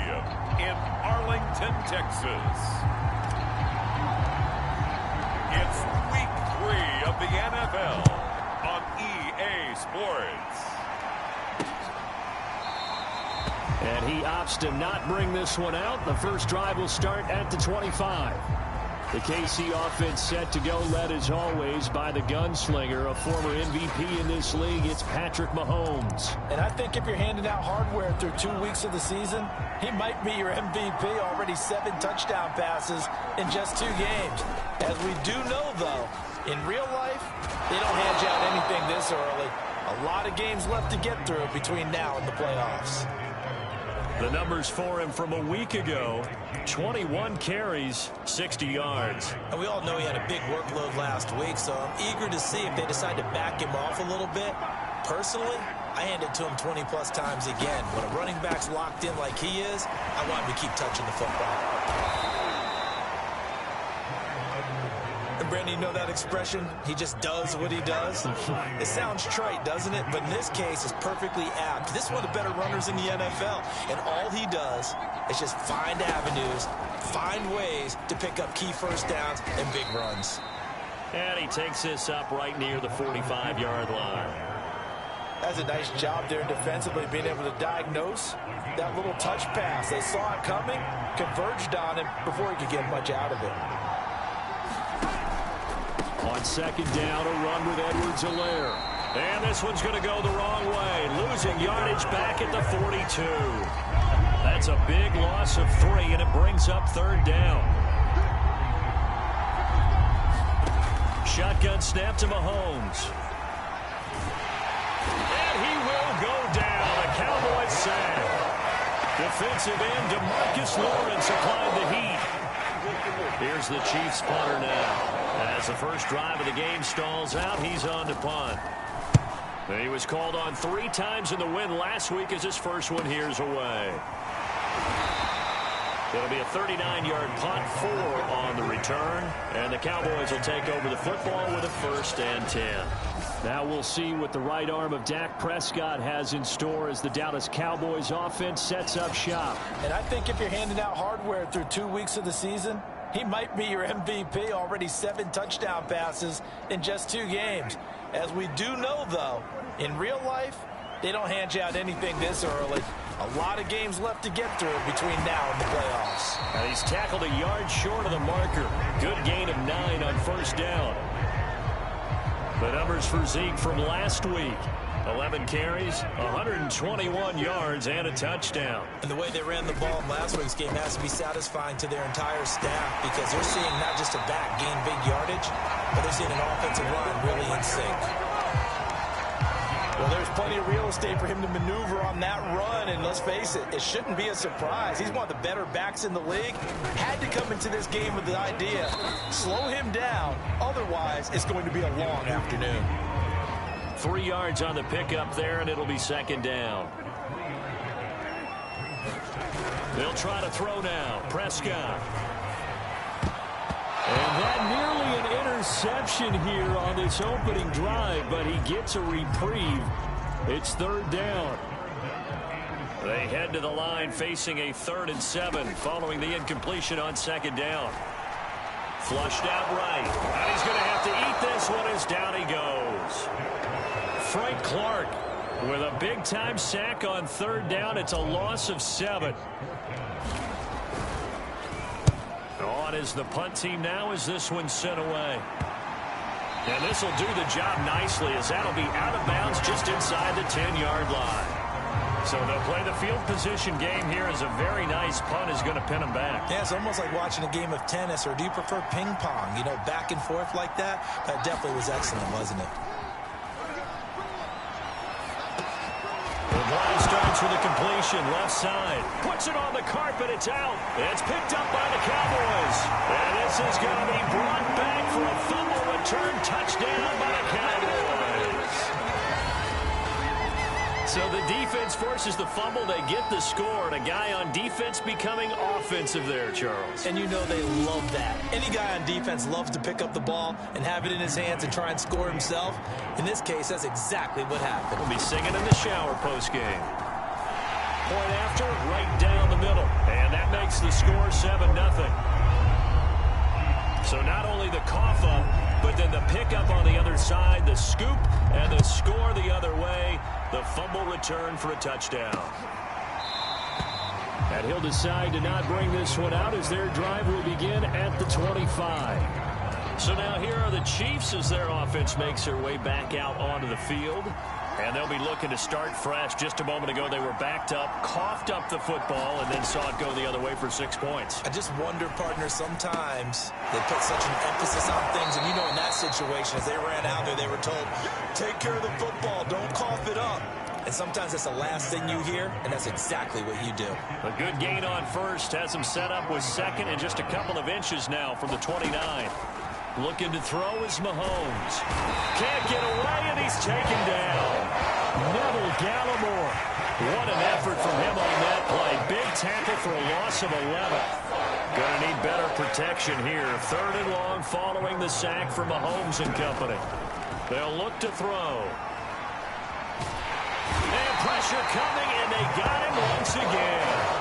Stadium in Arlington, Texas. It's week 3 of the NFL on EA Sports. And he opts to not bring this one out. The first drive will start at the 25. The KC offense set to go, led as always by the gunslinger, a former MVP in this league. It's Patrick Mahomes. And I think if you're handing out hardware through 2 weeks of the season, he might be your MVP. Already 7 touchdown passes in just 2 games. As we do know, though, in real life, they don't hand you out anything this early. A lot of games left to get through between now and the playoffs. The numbers for him from a week ago: 21 carries, 60 yards. And we all know he had a big workload last week, so I'm eager to see if they decide to back him off a little bit. Personally, I hand it to him 20-plus times again. When a running back's locked in like he is, I want him to keep touching the football. And Brandon, you know that expression? He just does what he does. It sounds trite, doesn't it? But in this case, it's perfectly apt. This is one of the better runners in the NFL. And all he does is just find avenues, find ways to pick up key first downs and big runs. And he takes this up right near the 45-yard line. That's a nice job there defensively, being able to diagnose that little touch pass. They saw it coming, converged on him before he could get much out of it. On second down, a run with Edwards-Helaire. And this one's going to go the wrong way. Losing yardage back at the 42. That's a big loss of 3, and it brings up third down. Shotgun snap to Mahomes. And he will go down. A Cowboys sack. Defensive end DeMarcus Lawrence applied the heat. Here's the Chiefs punter now. As the first drive of the game stalls out, he's on to punt. He was called on 3 times in the win last week as his first one here's away. It'll be a 39-yard punt, 4 on the return, and the Cowboys will take over the football with a 1st and 10. Now we'll see what the right arm of Dak Prescott has in store as the Dallas Cowboys offense sets up shop. And I think if you're handing out hardware through 2 weeks of the season, he might be your MVP. Already 7 touchdown passes in just 2 games. As we do know, though, in real life, they don't hand you out anything this early. A lot of games left to get through between now and the playoffs. And he's tackled a yard short of the marker. Good gain of 9 on first down. The numbers for Zeke from last week: 11 carries, 121 yards, and a touchdown. And the way they ran the ball in last week's game has to be satisfying to their entire staff, because they're seeing not just a back gain big yardage, but they're seeing an offensive line really in sync. Well, there's plenty of real estate for him to maneuver on that run, and let's face it, it shouldn't be a surprise. He's one of the better backs in the league. Had to come into this game with the idea, slow him down, otherwise it's going to be a long afternoon. 3 yards on the pickup there, and it'll be second down. They'll try to throw now. Prescott. And that nearly an interception here on this opening drive, but he gets a reprieve. It's third down. They head to the line facing a 3rd and 7 following the incompletion on second down. Flushed out right. And he's going to have to eat this one as down he goes. Frank Clark with a big-time sack on third down. It's a loss of 7. On is the punt team now as this one's sent away. And this will do the job nicely, as that'll be out of bounds just inside the 10-yard line. So they'll play the field position game here, as a very nice punt is going to pin them back. Yeah, it's almost like watching a game of tennis, or do you prefer ping pong? You know, back and forth like that? That definitely was excellent, wasn't it? The drive starts with a completion, left side. Puts it on the carpet, it's out. It's picked up by the Cowboys. And this is going to be brought back for a fumble return touchdown by the Cowboys. So the defense forces the fumble, they get the score, and a guy on defense becoming offensive there, Charles. And you know they love that. Any guy on defense loves to pick up the ball and have it in his hands and try and score himself. In this case, that's exactly what happened. We'll be singing in the shower post-game. Point after, right down the middle. And that makes the score 7-0. So not only the cough up, but then the pickup on the other side, the scoop, and the score the other way. The fumble return for a touchdown. And he'll decide to not bring this one out as their drive will begin at the 25. So now here are the Chiefs as their offense makes their way back out onto the field. And they'll be looking to start fresh. Just a moment ago, they were backed up, coughed up the football, and then saw it go the other way for 6 points. I just wonder, partner, sometimes they put such an emphasis on things. And, you know, in that situation, as they ran out there, they were told, take care of the football, don't cough it up. And sometimes that's the last thing you hear, and that's exactly what you do. A good gain on first has him set up with second and just a couple of inches now from the 29. Looking to throw is Mahomes. Can't get away, and he's taken down. Neville Gallimore. What an effort from him on that play. Big tackle for a loss of 11. Going to need better protection here. 3rd and long following the sack for Mahomes and company. They'll look to throw. And pressure coming, and they got him once again.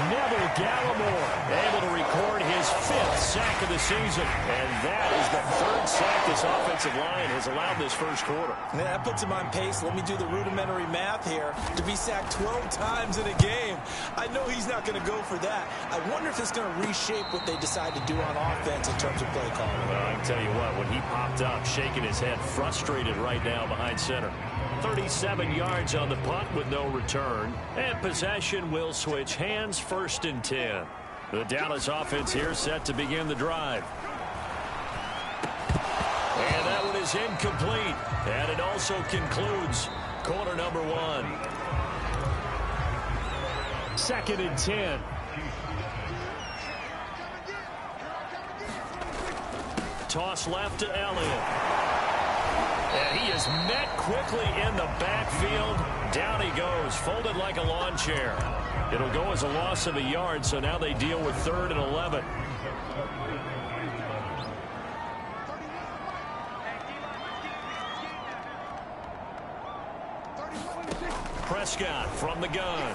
Neville Gallimore able to record his 5th sack of the season. And that is the 3rd sack this offensive line has allowed this first quarter. And that puts him on pace. Let me do the rudimentary math here. To be sacked 12 times in a game. I know he's not going to go for that. I wonder if it's going to reshape what they decide to do on offense in terms of play calling. Well, I can tell you what, when he popped up, shaking his head, frustrated right now behind center. 37 yards on the punt with no return. And possession will switch hands, 1st and 10. The Dallas offense here set to begin the drive. And that one is incomplete. And it also concludes quarter number 1. 2nd and 10. Toss left to Elliott. And he is met quickly in the backfield. Down he goes, folded like a lawn chair. It'll go as a loss of a yard, so now they deal with 3rd and 11. Prescott from the gun.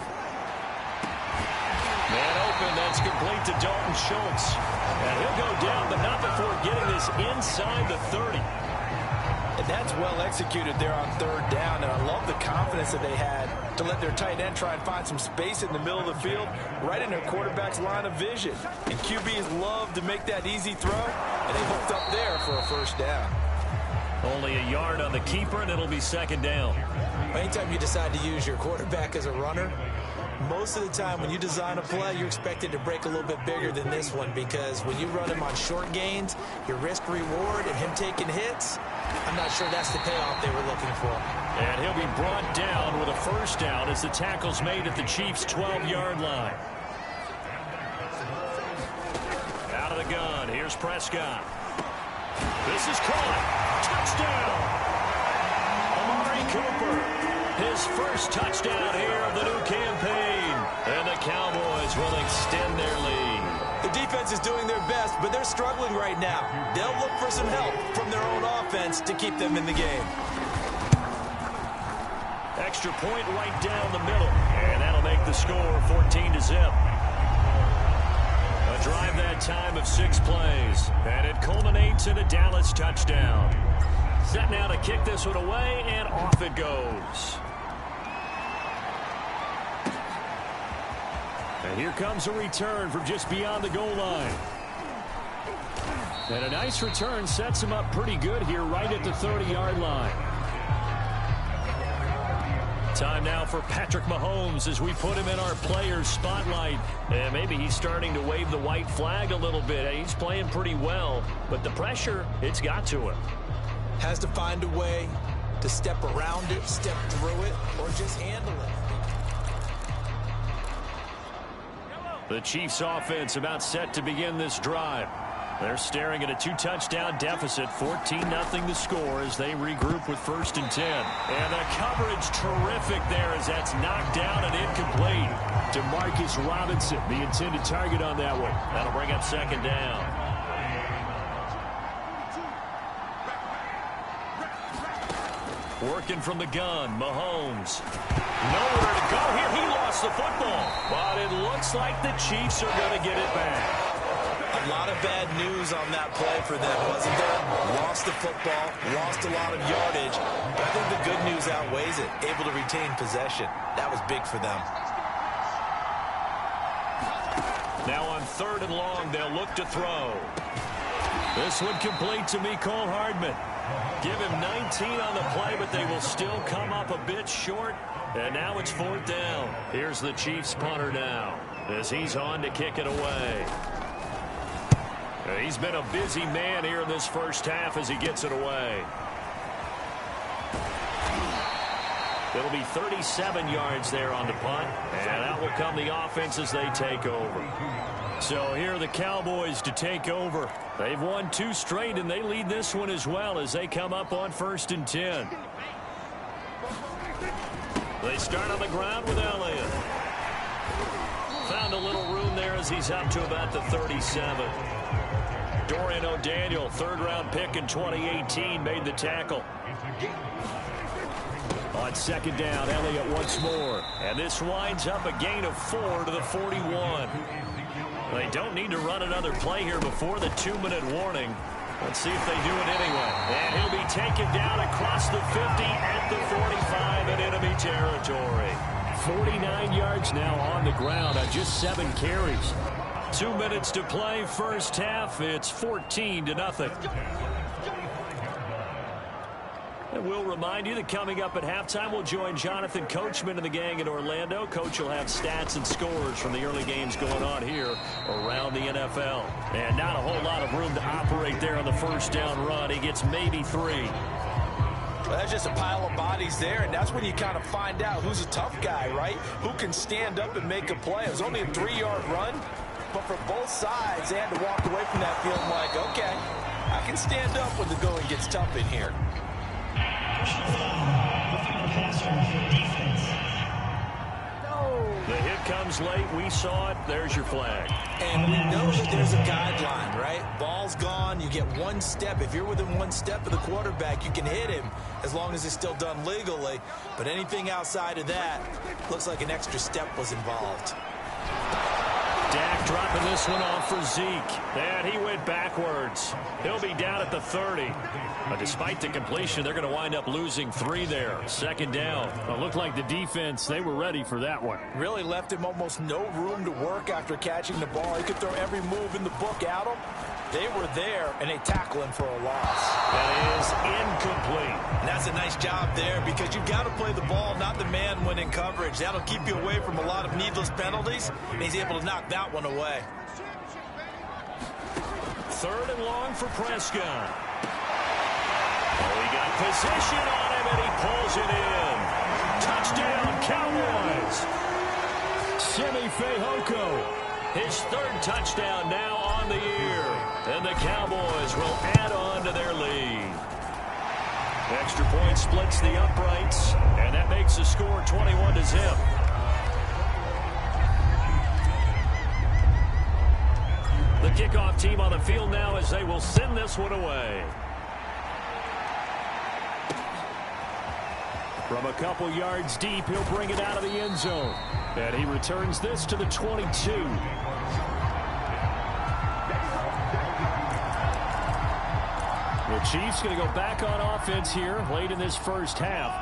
Man open, that's complete to Dalton Schultz. And he'll go down, but not before getting this inside the 30. And that's well executed there on 3rd down. And I love the confidence that they had to let their tight end try and find some space in the middle of the field, right in their quarterback's line of vision. And QBs love to make that easy throw, and they hooked up there for a 1st down. Only a yard on the keeper, and it'll be 2nd down. Anytime you decide to use your quarterback as a runner, most of the time when you design a play, you're expected to break a little bit bigger than this one, because when you run him on short gains, your risk-reward and him taking hits, I'm not sure that's the payoff they were looking for. And he'll be brought down with a 1st down as the tackle's made at the Chiefs' 12-yard line. Out of the gun, here's Prescott. This is caught. Touchdown! Amari Cooper, his 1st touchdown here of the new campaign. And the Cowboys will extend their lead. The defense is doing their best, but they're struggling right now. They'll look for some help from their own offense to keep them in the game. Extra point right down the middle. And that'll make the score 14-0. A drive that time of 6 plays. And it culminates in a Dallas touchdown. Set now to kick this one away, and off it goes. And here comes a return from just beyond the goal line. And a nice return sets him up pretty good here right at the 30-yard line. Time now for Patrick Mahomes as we put him in our players' spotlight. And maybe he's starting to wave the white flag a little bit. He's playing pretty well, but the pressure, it's got to him. Has to find a way to step around it, step through it, or just handle it. The Chiefs offense about set to begin this drive. They're staring at a 2-touchdown deficit, 14-0 the score as they regroup with 1st and 10. And the coverage terrific there as that's knocked down and incomplete. Demarcus Robinson, the intended target on that one. That'll bring up 2nd down. Working from the gun, Mahomes. Nowhere to go here. He lost the football. But it looks like the Chiefs are going to get it back. A lot of bad news on that play for them, wasn't there? Lost the football, lost a lot of yardage. But I think the good news outweighs it. Able to retain possession. That was big for them. Now on 3rd and long, they'll look to throw. This one complete to Mecole Hardman. Give him 19 on the play, but they will still come up a bit short. And now it's 4th down. Here's the Chiefs punter now as he's on to kick it away. He's been a busy man here in this first half as he gets it away. It'll be 37 yards there on the punt, and out will come the offense as they take over. So here are the Cowboys to take over. They've won 2 straight, and they lead this one as well as they come up on 1st and 10. They start on the ground with Elliott. Found a little room there as he's up to about the 37. Dorian O'Daniel, 3rd-round pick in 2018, made the tackle. On 2nd down, Elliott once more. And this winds up a gain of 4 to the 41. They don't need to run another play here before the 2-minute warning. Let's see if they do it anyway. And he'll be taken down across the 50 at the 45 in enemy territory. 49 yards now on the ground on just 7 carries. 2 minutes to play, first half. It's 14-0. And we'll remind you that coming up at halftime, we'll join Jonathan Coachman and the gang in Orlando. Coach will have stats and scores from the early games going on here around the NFL. And not a whole lot of room to operate there on the first down run. He gets maybe 3. Well, that's just a pile of bodies there, and that's when you kind of find out who's a tough guy, right? Who can stand up and make a play. It was only a 3-yard run, but for both sides, they had to walk away from that feeling like, okay, I can stand up when the going gets tough in here. The hit comes late. We saw it. There's your flag. And we know that there's a guideline, right? Ball's gone. You get 1 step. If you're within 1 step of the quarterback, you can hit him as long as it's still done legally. But anything outside of that looks like an extra step was involved. Dak dropping this one off for Zeke. And he went backwards. He'll be down at the 30. But despite the completion, they're going to wind up losing 3 there. 2nd down. It looked like the defense, they were ready for that one. Really left him almost no room to work after catching the ball. He could throw every move in the book at him. They were there, and they tackle him for a loss. That is incomplete. And that's a nice job there because you've got to play the ball, not the man when in coverage. That'll keep you away from a lot of needless penalties, and he's able to knock that one away. 3rd and long for Prescott. Oh, he got position on him, and he pulls it in. Touchdown, Cowboys. Simi Fehoko. His 3rd touchdown now on the year. And the Cowboys will add on to their lead. Extra point splits the uprights, and that makes the score 21-0. The kickoff team on the field now as they will send this one away. From a couple yards deep, he'll bring it out of the end zone. And he returns this to the 22. The Chiefs going to go back on offense here late in this first half.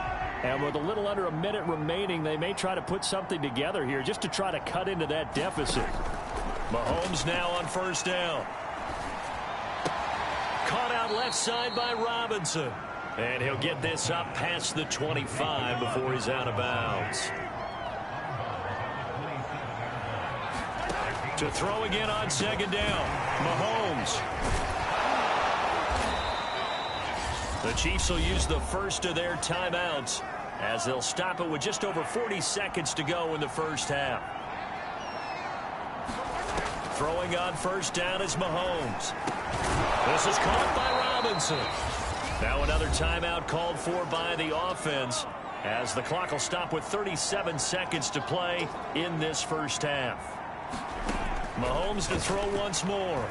And with a little under a minute remaining, they may try to put something together here just to try to cut into that deficit. Mahomes now on 1st down. Caught out left side by Robinson. And he'll get this up past the 25 before he's out of bounds. To throw again on 2nd down. Mahomes. The Chiefs will use the first of their timeouts as they'll stop it with just over 40 seconds to go in the first half. Throwing on 1st down is Mahomes. This is caught by Robinson. Now another timeout called for by the offense as the clock will stop with 37 seconds to play in this first half. Mahomes to throw once more.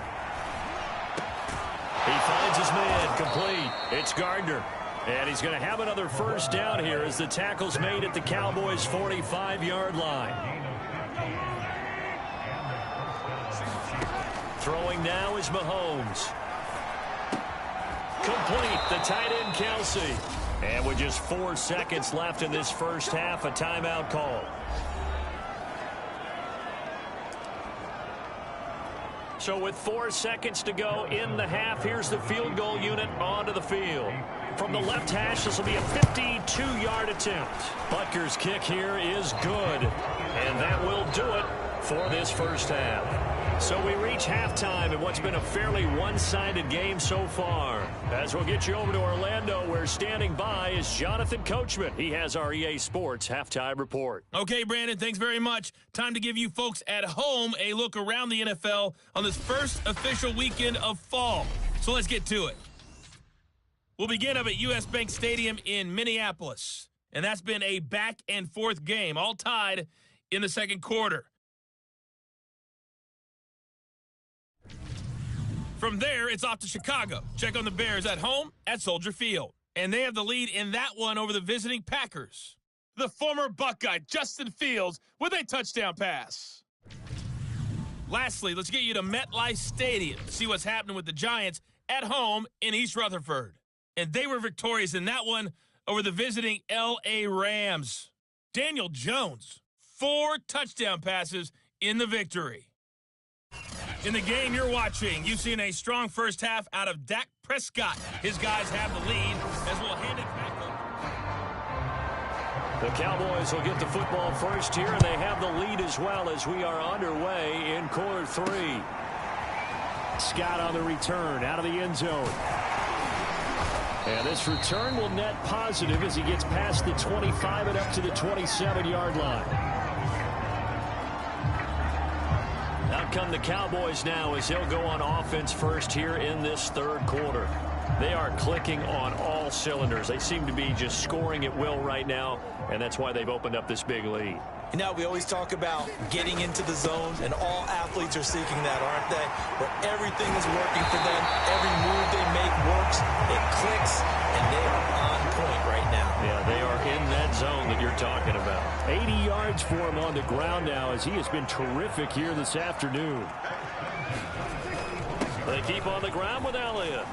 He finds his man complete. It's Gardner. And he's going to have another first down here as the tackle's made at the Cowboys' 45-yard line. Throwing now is Mahomes. Complete, the tight end Kelsey. And with just 4 seconds left in this first half, a timeout call. So with 4 seconds to go in the half, here's the field goal unit onto the field. From the left hash, this will be a 52-yard attempt. Butker's kick here is good. And that will do it for this first half. So we reach halftime in what's been a fairly one-sided game so far. As we'll get you over to Orlando, where standing by is Jonathan Coachman. He has our EA Sports halftime report. Okay, Brandon, thanks very much. Time to give you folks at home a look around the NFL on this first official weekend of fall. So let's get to it. We'll begin up at U.S. Bank Stadium in Minneapolis. And that's been a back-and-forth game, all tied in the second quarter. From there, it's off to Chicago. Check on the Bears at home at Soldier Field. And they have the lead in that one over the visiting Packers. The former Buckeye, Justin Fields, with a touchdown pass. Lastly, let's get you to MetLife Stadium to see what's happening with the Giants at home in East Rutherford. And they were victorious in that one over the visiting L.A. Rams. Daniel Jones, 4 touchdown passes in the victory. In the game you're watching, you've seen a strong first half out of Dak Prescott. His guys have the lead as we'll hand it back over. The Cowboys will get the football first here, and they have the lead as well as we are underway in quarter 3. Scott on the return out of the end zone. And this return will net positive as he gets past the 25 and up to the 27-yard line. Out come the Cowboys now as they'll go on offense first here in this third quarter. They are clicking on all cylinders. They seem to be just scoring at will right now, and that's why they've opened up this big lead. You know, we always talk about getting into the zone, and all athletes are seeking that, aren't they? Where everything is working for them. Every move they make works. It clicks, and they are on point right now. Yeah, they are in that zone that you're talking about. 80 yards for him on the ground now as he has been terrific here this afternoon. They keep on the ground with Elliott.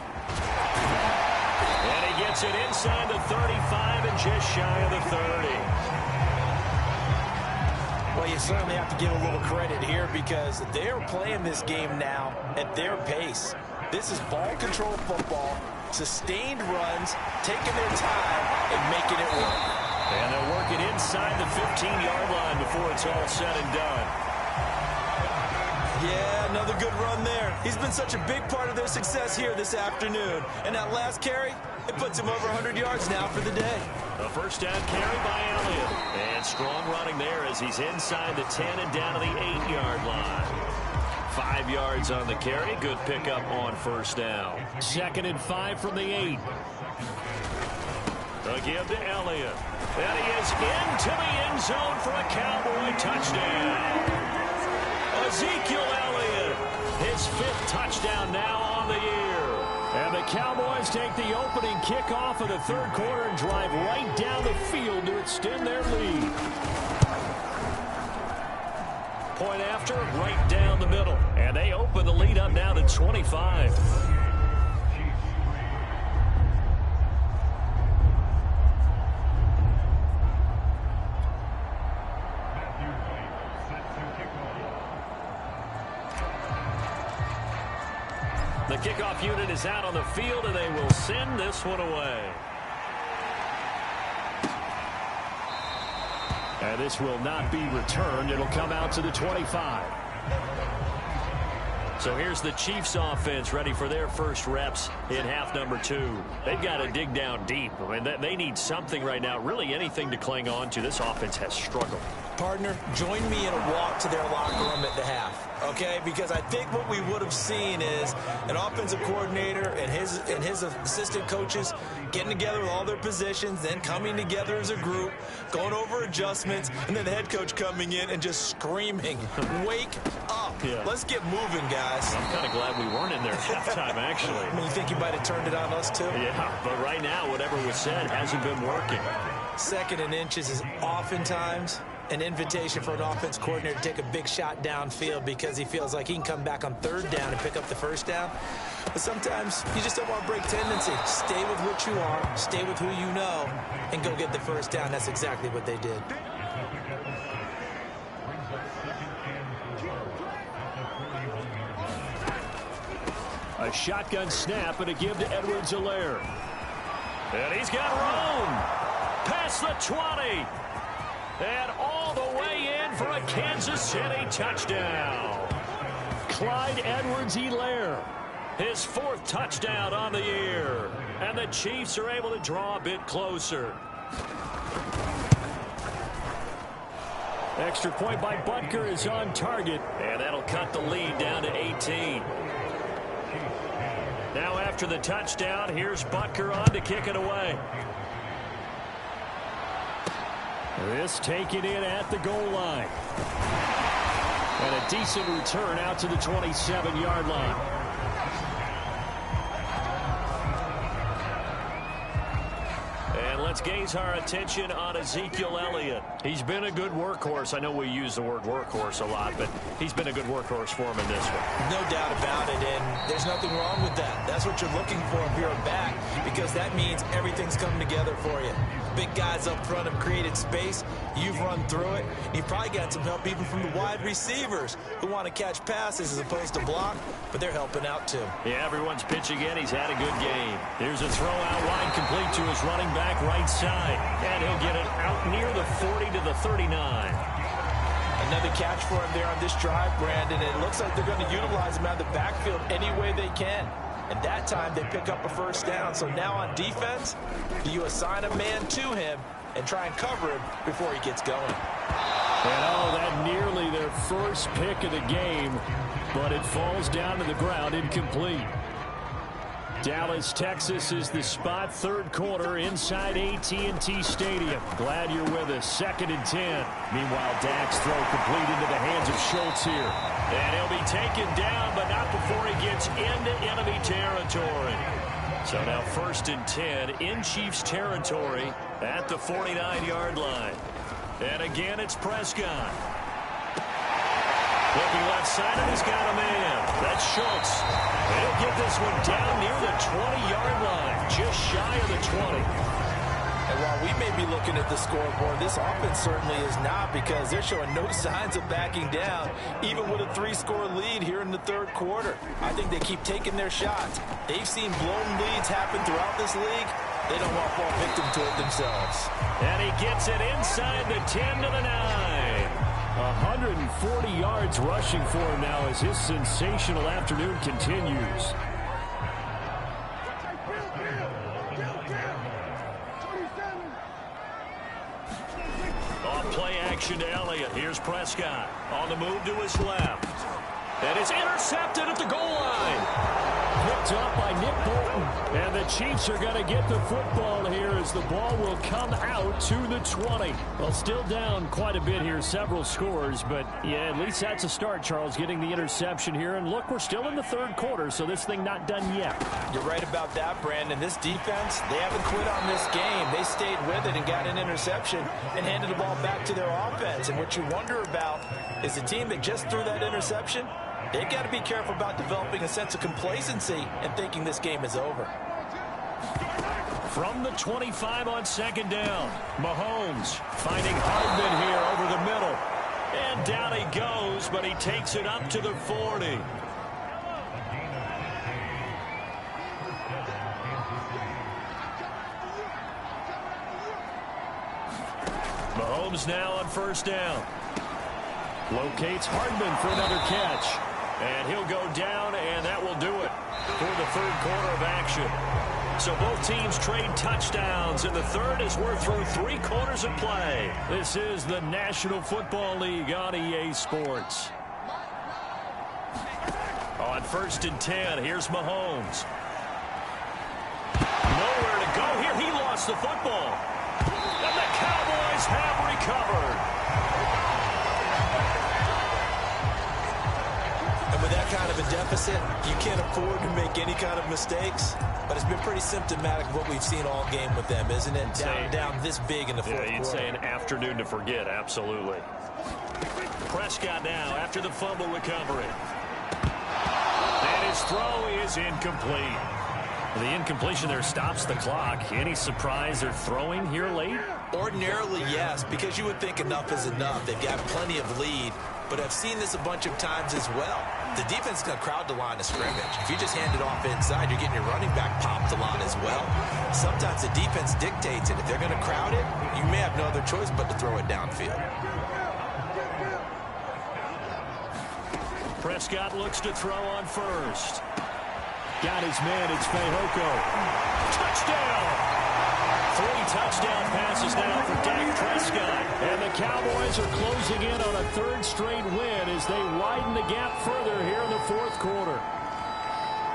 And he gets it inside the 35 and just shy of the 30. Well, you certainly have to give a little credit here because they're playing this game now at their pace. This is ball control football, sustained runs, taking their time and making it work. And they'll work it inside the 15-yard line before it's all said and done. Yeah, another good run there. He's been such a big part of their success here this afternoon. And that last carry, it puts him over 100 yards now for the day. A first down carry by Elliott. And strong running there as he's inside the 10 and down to the 8-yard line. 5 yards on the carry. Good pickup on first down. 2nd and 5 from the 8. The give to Elliott. And he is into the end zone for a Cowboy touchdown. Ezekiel Elliott, his 5th touchdown now on the year. And the Cowboys take the opening kickoff of the third quarter and drive right down the field to extend their lead. Point after, right down the middle. And they open the lead up now to 25. The kickoff unit is out on the field, and they will send this one away. And this will not be returned. It'll come out to the 25. So here's the Chiefs offense ready for their first reps in half number 2. They've got to dig down deep. I mean, they need something right now, really anything to cling on to. This offense has struggled. Partner, join me in a walk to their locker room at the half. okay? Because I think what we would have seen is an offensive coordinator and his assistant coaches getting together with all their positions, then coming together as a group, going over adjustments, and then the head coach coming in and just screaming, wake up. Yeah. Let's get moving, guys. I'm kind of glad we weren't in there at halftime, actually. I mean, you think you might have turned it on us, too? Yeah, but right now, whatever was said hasn't been working. Second and inches is oftentimes an invitation for an offense coordinator to take a big shot downfield because he feels like he can come back on third down and pick up the first down. But sometimes you just don't want to break tendency. Stay with what you are, stay with who you know, and go get the first down. That's exactly what they did. A shotgun snap and a give to Edwards-Helaire. And he's got room. Past the 20. And all the way in for a Kansas City touchdown. Clyde Edwards-Helaire, his 4th touchdown on the year. And the Chiefs are able to draw a bit closer. Extra point by Butker is on target. And that'll cut the lead down to 18. Now after the touchdown, here's Butker on to kick it away. This taken in at the goal line. And a decent return out to the 27-yard line. And let's gaze our attention on Ezekiel Elliott. He's been a good workhorse. I know we use the word workhorse a lot, but he's been a good workhorse for him in this one. No doubt about it, and there's nothing wrong with that. That's what you're looking for if you're a back, because that means everything's coming together for you. Big guys up front have created space. You've run through it. You've probably got some help even from the wide receivers who want to catch passes as opposed to block, but they're helping out too. Yeah, everyone's pitching in. He's had a good game. Here's a throw out wide, complete to his running back right side. And he'll get it out near the 40 to the 39. Another catch for him there on this drive, Brandon. It looks like they're going to utilize him out of the backfield any way they can. And that time they pick up a first down. So now on defense, do you assign a man to him and try and cover him before he gets going? And oh, that nearly their first pick of the game, but it falls down to the ground incomplete. Dallas, Texas is the spot, 3rd quarter inside AT&T Stadium. Glad you're with us. 2nd and 10. Meanwhile, Dak's throw complete into the hands of Schultz here. And he'll be taken down, but not before he gets into enemy territory. So now 1st and 10 in Chiefs territory at the 49-yard line. And again, it's Prescott. Looking left side, and he's got a man. That's Schultz. And he'll get this one down near the 20-yard line, just shy of the 20. And while we may be looking at the scoreboard, this offense certainly is not, because they're showing no signs of backing down, even with a 3-score lead here in the 3rd quarter. I think they keep taking their shots. They've seen blown leads happen throughout this league. They don't want to fall victim to it themselves. And he gets it inside the 10 to the 9. 140 yards rushing for him now as his sensational afternoon continues. Off play action to Elliott. Here's Prescott on the move to his left. And it's intercepted at the goal line. Picked up by Nick Bolton. And the Chiefs are going to get the football here as the ball will come out to the 20. Well, still down quite a bit here, several scores. But, yeah, at least that's a start, Charles, getting the interception here. And, look, we're still in the 3rd quarter, so this thing not done yet. You're right about that, Brandon. This defense, they haven't quit on this game. They stayed with it and got an interception and handed the ball back to their offense. And what you wonder about is the team that just threw that interception, they've got to be careful about developing a sense of complacency and thinking this game is over. From the 25 on 2nd down, Mahomes finding Hardman here over the middle. And down he goes, but he takes it up to the 40. Mahomes now on 1st down. Locates Hardman for another catch. And he'll go down, and that will do it for the 3rd quarter of action. So both teams trade touchdowns in the 3rd as we're through 3 quarters of play. This is the National Football League on EA Sports. On 1st and 10, here's Mahomes. Nowhere to go here. He lost the football. And the Cowboys have recovered. And with that kind of a deficit, you can't afford to make any kind of mistakes. But it's been pretty symptomatic of what we've seen all game with them, isn't it? Down this big in the fourth quarter. You'd say an afternoon to forget, absolutely. Prescott now after the fumble recovery. And his throw is incomplete. The incompletion there stops the clock. Any surprise they're throwing here late? Ordinarily, yes, because you would think enough is enough. They've got plenty of lead, but I've seen this a bunch of times as well. The defense is going to crowd the line of scrimmage. If you just hand it off inside, you're getting your running back popped a lot as well. Sometimes the defense dictates it. If they're going to crowd it, you may have no other choice but to throw it downfield. Prescott looks to throw on first. Got his man. It's Fehoko. Touchdown! 3 touchdown passes now for Dak Prescott. And the Cowboys are closing in on a 3rd straight win as they widen the gap further here in the 4th quarter.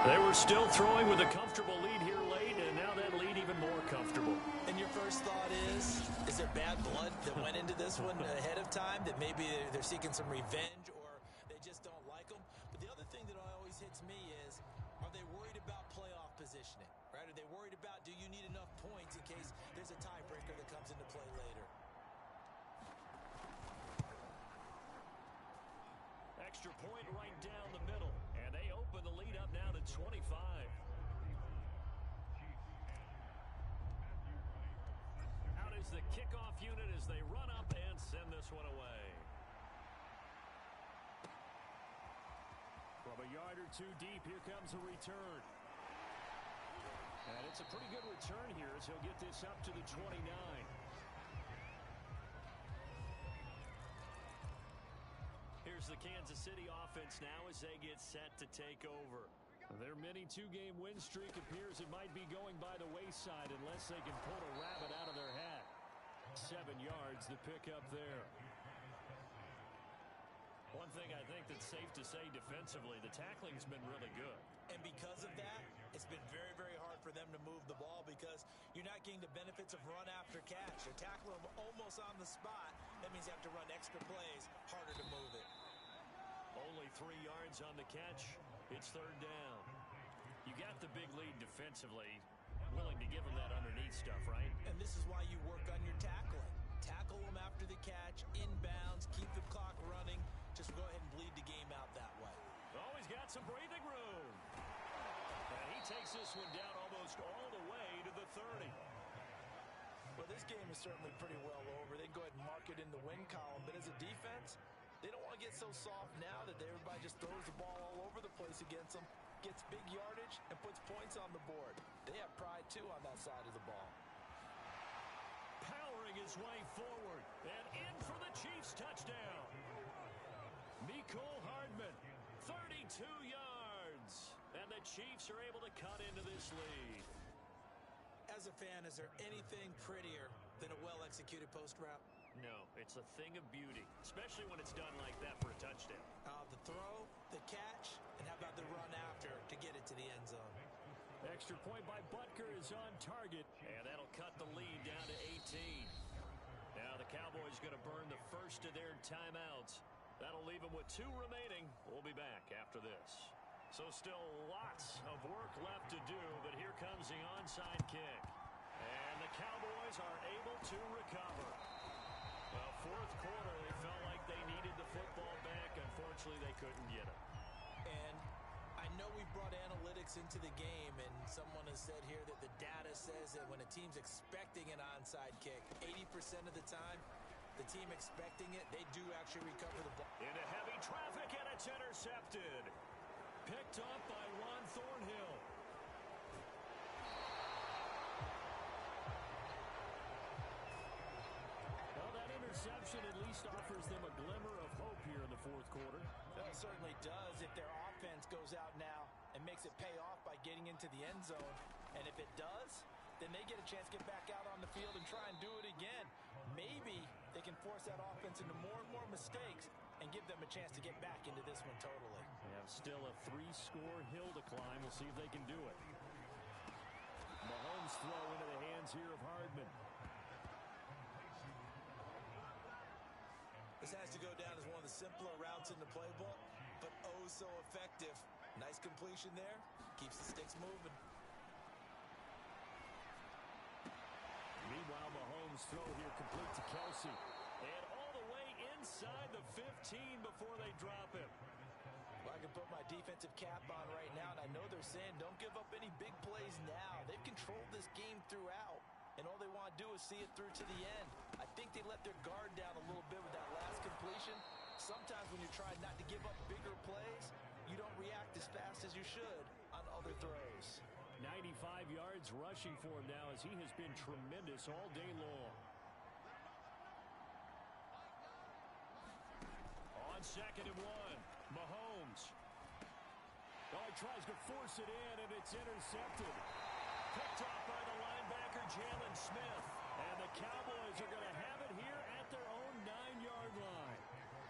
They were still throwing with a comfortable lead here late, and now that lead even more comfortable. And your first thought is there bad blood that went into this one ahead of time, that maybe they're seeking some revenge or they just don't like them? But the other thing that always hits me is, are they worried about playoff positioning? Right? Are they worried about, do you need enough points in case there's a tiebreaker that comes into play later? Extra point right down the middle, and they open the lead up now to 25. Out is the kickoff unit as they run up and send this one away. From a yard or two deep, here comes a return. And it's a pretty good return here as he'll get this up to the 29. Here's the Kansas City offense now as they get set to take over. Their mini 2-game win streak appears it might be going by the wayside unless they can pull a rabbit out of their hat. 7 yards the pickup there. One thing I think that's safe to say defensively, the tackling's been really good. And because of that, it's been very, very hard for them to move the ball because you're not getting the benefits of run after catch. You're tackling them almost on the spot. That means you have to run extra plays, harder to move it. Only 3 yards on the catch. It's 3rd down. You got the big lead defensively. Willing to give them that underneath stuff, right? And this is why you work on your tackling. Tackle them after the catch, inbounds, keep the clock running. Just go ahead and bleed the game out that way. Oh, he's got some breathing room. And he takes this one down almost all the way to the 30. Well, this game is certainly pretty well over. They can go ahead and mark it in the win column. But as a defense, they don't want to get so soft now that everybody just throws the ball all over the place against them, gets big yardage, and puts points on the board. They have pride, too, on that side of the ball. Powering his way forward. And in for the Chiefs touchdown. Mecole Hardman, 32 yards. And the Chiefs are able to cut into this lead. As a fan, is there anything prettier than a well-executed post route? No, it's a thing of beauty, especially when it's done like that for a touchdown. The throw, the catch, and how about the run after to get it to the end zone? Extra point by Butker is on target. And that'll cut the lead down to 18. Now the Cowboys going to burn the first of their timeouts. That'll leave them with 2 remaining. We'll be back after this. So still lots of work left to do, but here comes the onside kick. And the Cowboys are able to recover. Well, 4th quarter, they felt like they needed the football back. Unfortunately, they couldn't get it. And I know we brought analytics into the game, and someone has said here that the data says that when a team's expecting an onside kick, 80% of the time, the team expecting it, they do actually recover the ball. Into heavy traffic, and it's intercepted. Picked up by Juan Thornhill. Well, that interception at least offers them a glimmer of hope here in the 4th quarter. Well, it certainly does if their offense goes out now and makes it pay off by getting into the end zone. And if it does, then they get a chance to get back out on the field and try and do it again. Maybe they can force that offense into more and more mistakes and give them a chance to get back into this one totally. Yeah, Still a 3-score hill to climb. We'll see if they can do it. Mahomes throw into the hands here of Hardman. This has to go down as one of the simpler routes in the playbook, but oh so effective. Nice completion there. Keeps the sticks moving. Meanwhile, Mahomes' throw here complete to Kelsey. And all the way inside the 15 before they drop him. Well, I can put my defensive cap on right now, and I know they're saying don't give up any big plays now. They've controlled this game throughout, and all they want to do is see it through to the end. I think they let their guard down a little bit with that last completion. Sometimes when you're trying not to give up bigger plays, you don't react as fast as you should on other throws. 95 yards rushing for him now as he has been tremendous all day long. On 2nd and 1, Mahomes. Oh, he tries to force it in, and it's intercepted. Picked off by the linebacker, Jalen Smith. And the Cowboys are going to have it here at their own 9-yard line.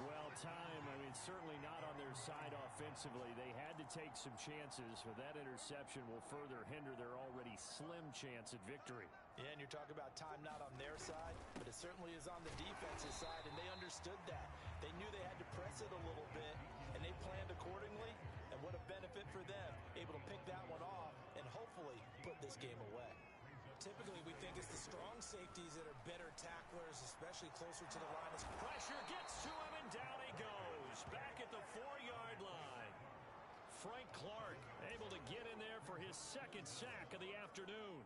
Well, time, certainly not on their side offensively. They had to take some chances, but that interception will further hinder their already slim chance at victory. Yeah, and you're talking about time not on their side, but it certainly is on the defensive side, and they understood that. They knew they had to press it a little bit, and they planned accordingly, and what a benefit for them, able to pick that one off and hopefully put this game away. Typically, we think it's the strong safeties that are better tacklers, especially closer to the line. Pressure gets to him, and down he goes. Back at the 4-yard line. Frank Clark able to get in there for his 2nd sack of the afternoon.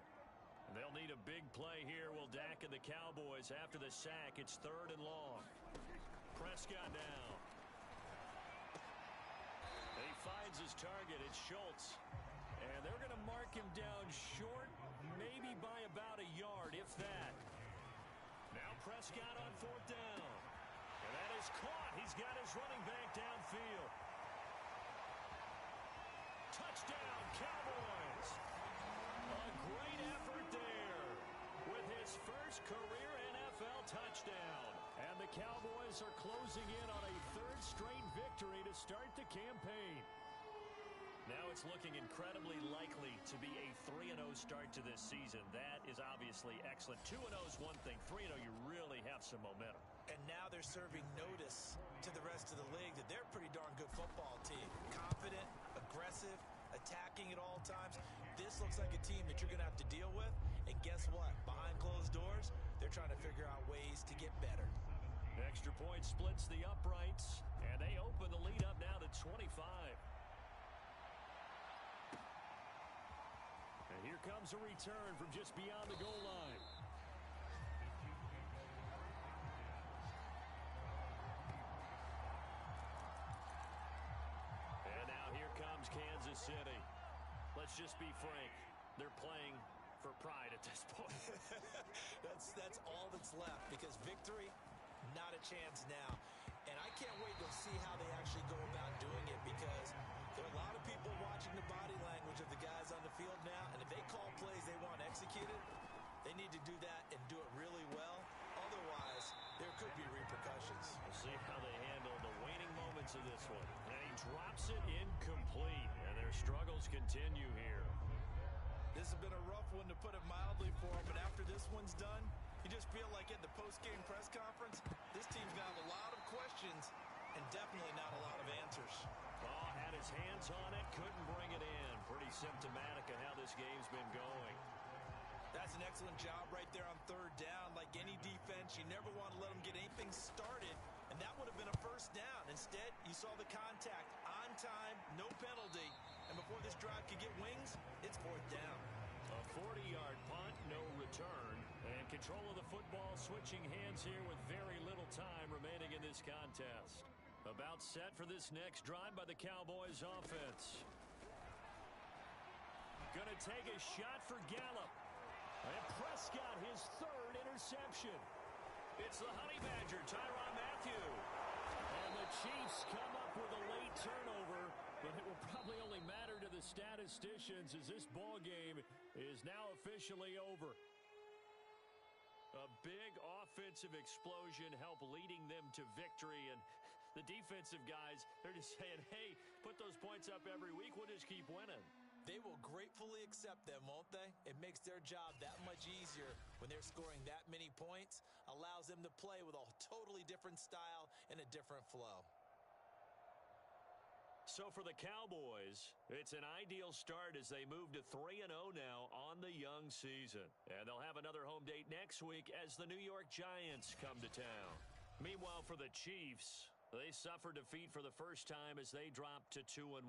And they'll need a big play here, will Dak and the Cowboys. After the sack, it's 3rd and long. Prescott down. He finds his target. It's Schultz. And they're going to mark him down short, maybe by about a yard, if that. Now Prescott on 4th down. And that is caught. He's got his running back downfield. Touchdown, Cowboys. A great effort there with his first career NFL touchdown. And the Cowboys are closing in on a 3rd straight victory to start the campaign. Now it's looking incredibly likely to be a 3-0 start to this season. That is obviously excellent. 2-0 is one thing. 3-0, you really have some momentum. And now they're serving notice to the rest of the league that they're a pretty darn good football team. Confident, aggressive, attacking at all times. This looks like a team that you're going to have to deal with. And guess what? Behind closed doors, they're trying to figure out ways to get better. Extra point splits the uprights, and they open the lead up now to 25. And here comes a return from just beyond the goal line. And now here comes Kansas City. Let's just be frank. They're playing for pride at this point. That's all that's left, because victory, not a chance now. And I can't wait to see how they actually go about doing it, because there are a lot of people watching the body language of the guys on the field now, and if they call plays they want executed, they need to do that and do it really well. Otherwise, there could be repercussions. We'll see how they handle the waning moments of this one. And he drops it incomplete, and their struggles continue here. This has been a rough one, to put it mildly, for him, but after this one's done, you just feel like at the post-game press conference, this team's got a lot of questions and definitely not a lot of answers. Oh, had his hands on it, couldn't bring it in. Pretty symptomatic of how this game's been going. That's an excellent job right there on 3rd down. Like any defense, you never want to let them get anything started, and that would have been a 1st down. Instead, you saw the contact on time, no penalty, and before this drive could get wings, it's 4th down. A 40-yard punt, no return, and control of the football switching hands here with very little time remaining in this contest. About set for this next drive by the Cowboys offense. Going to take a shot for Gallup. And Prescott, his 3rd interception. It's the Honey Badger, Tyrann Mathieu. And the Chiefs come up with a late turnover, but it will probably only matter to the statisticians as this ball game is now officially over. A big offensive explosion helped leading them to victory, and The defensive guys, they're just saying, hey, put those points up every week. We'll just keep winning. They will gratefully accept them, won't they? It makes their job that much easier when they're scoring that many points, allows them to play with a totally different style and a different flow. So for the Cowboys, it's an ideal start as they move to 3-0 now on the young season. And they'll have another home date next week as the New York Giants come to town. Meanwhile, for the Chiefs, they suffer defeat for the first time as they drop to 2-1.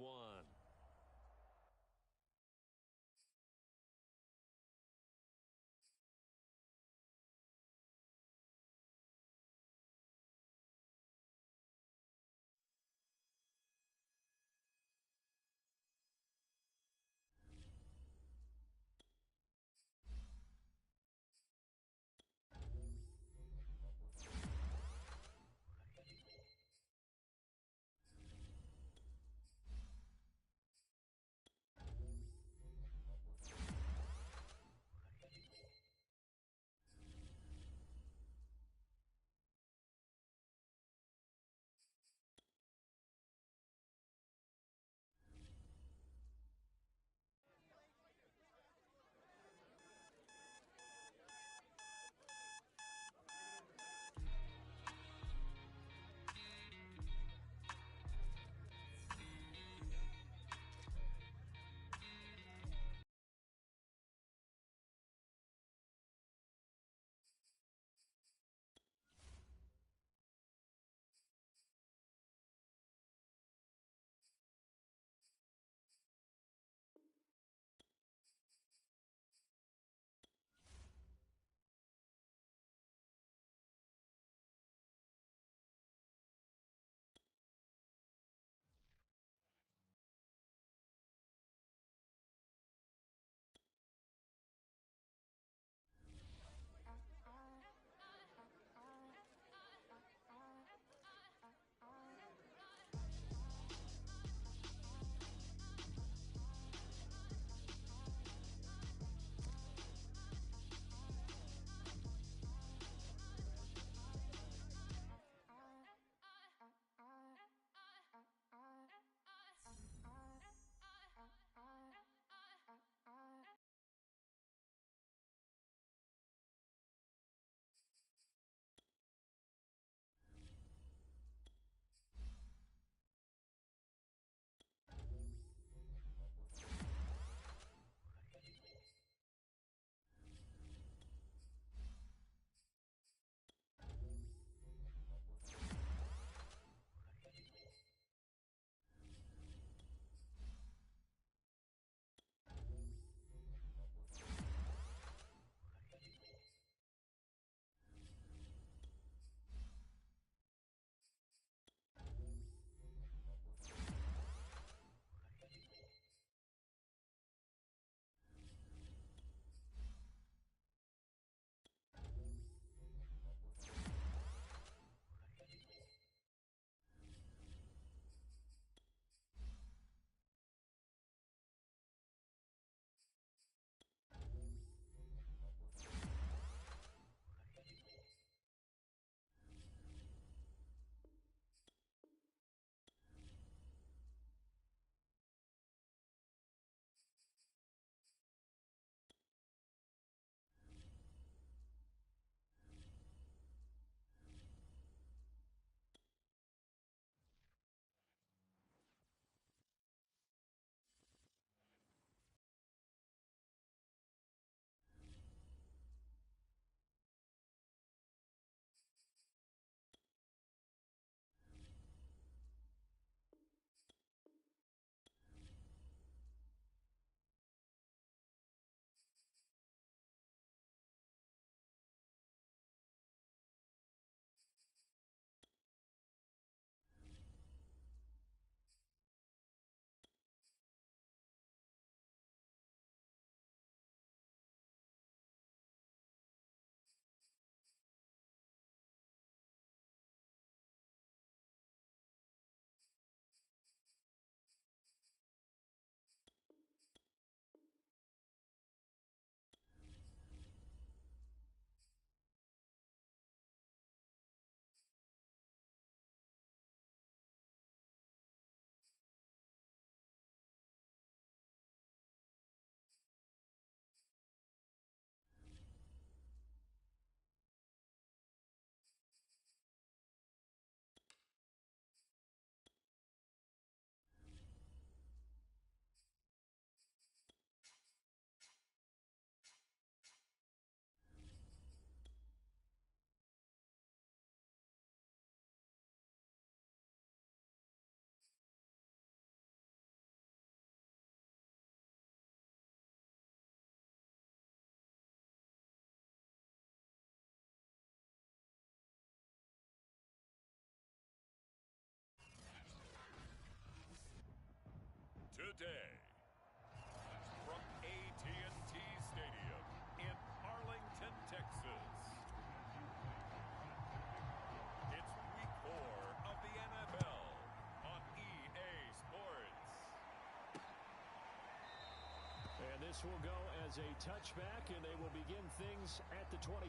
This will go as a touchback, and they will begin things at the 25.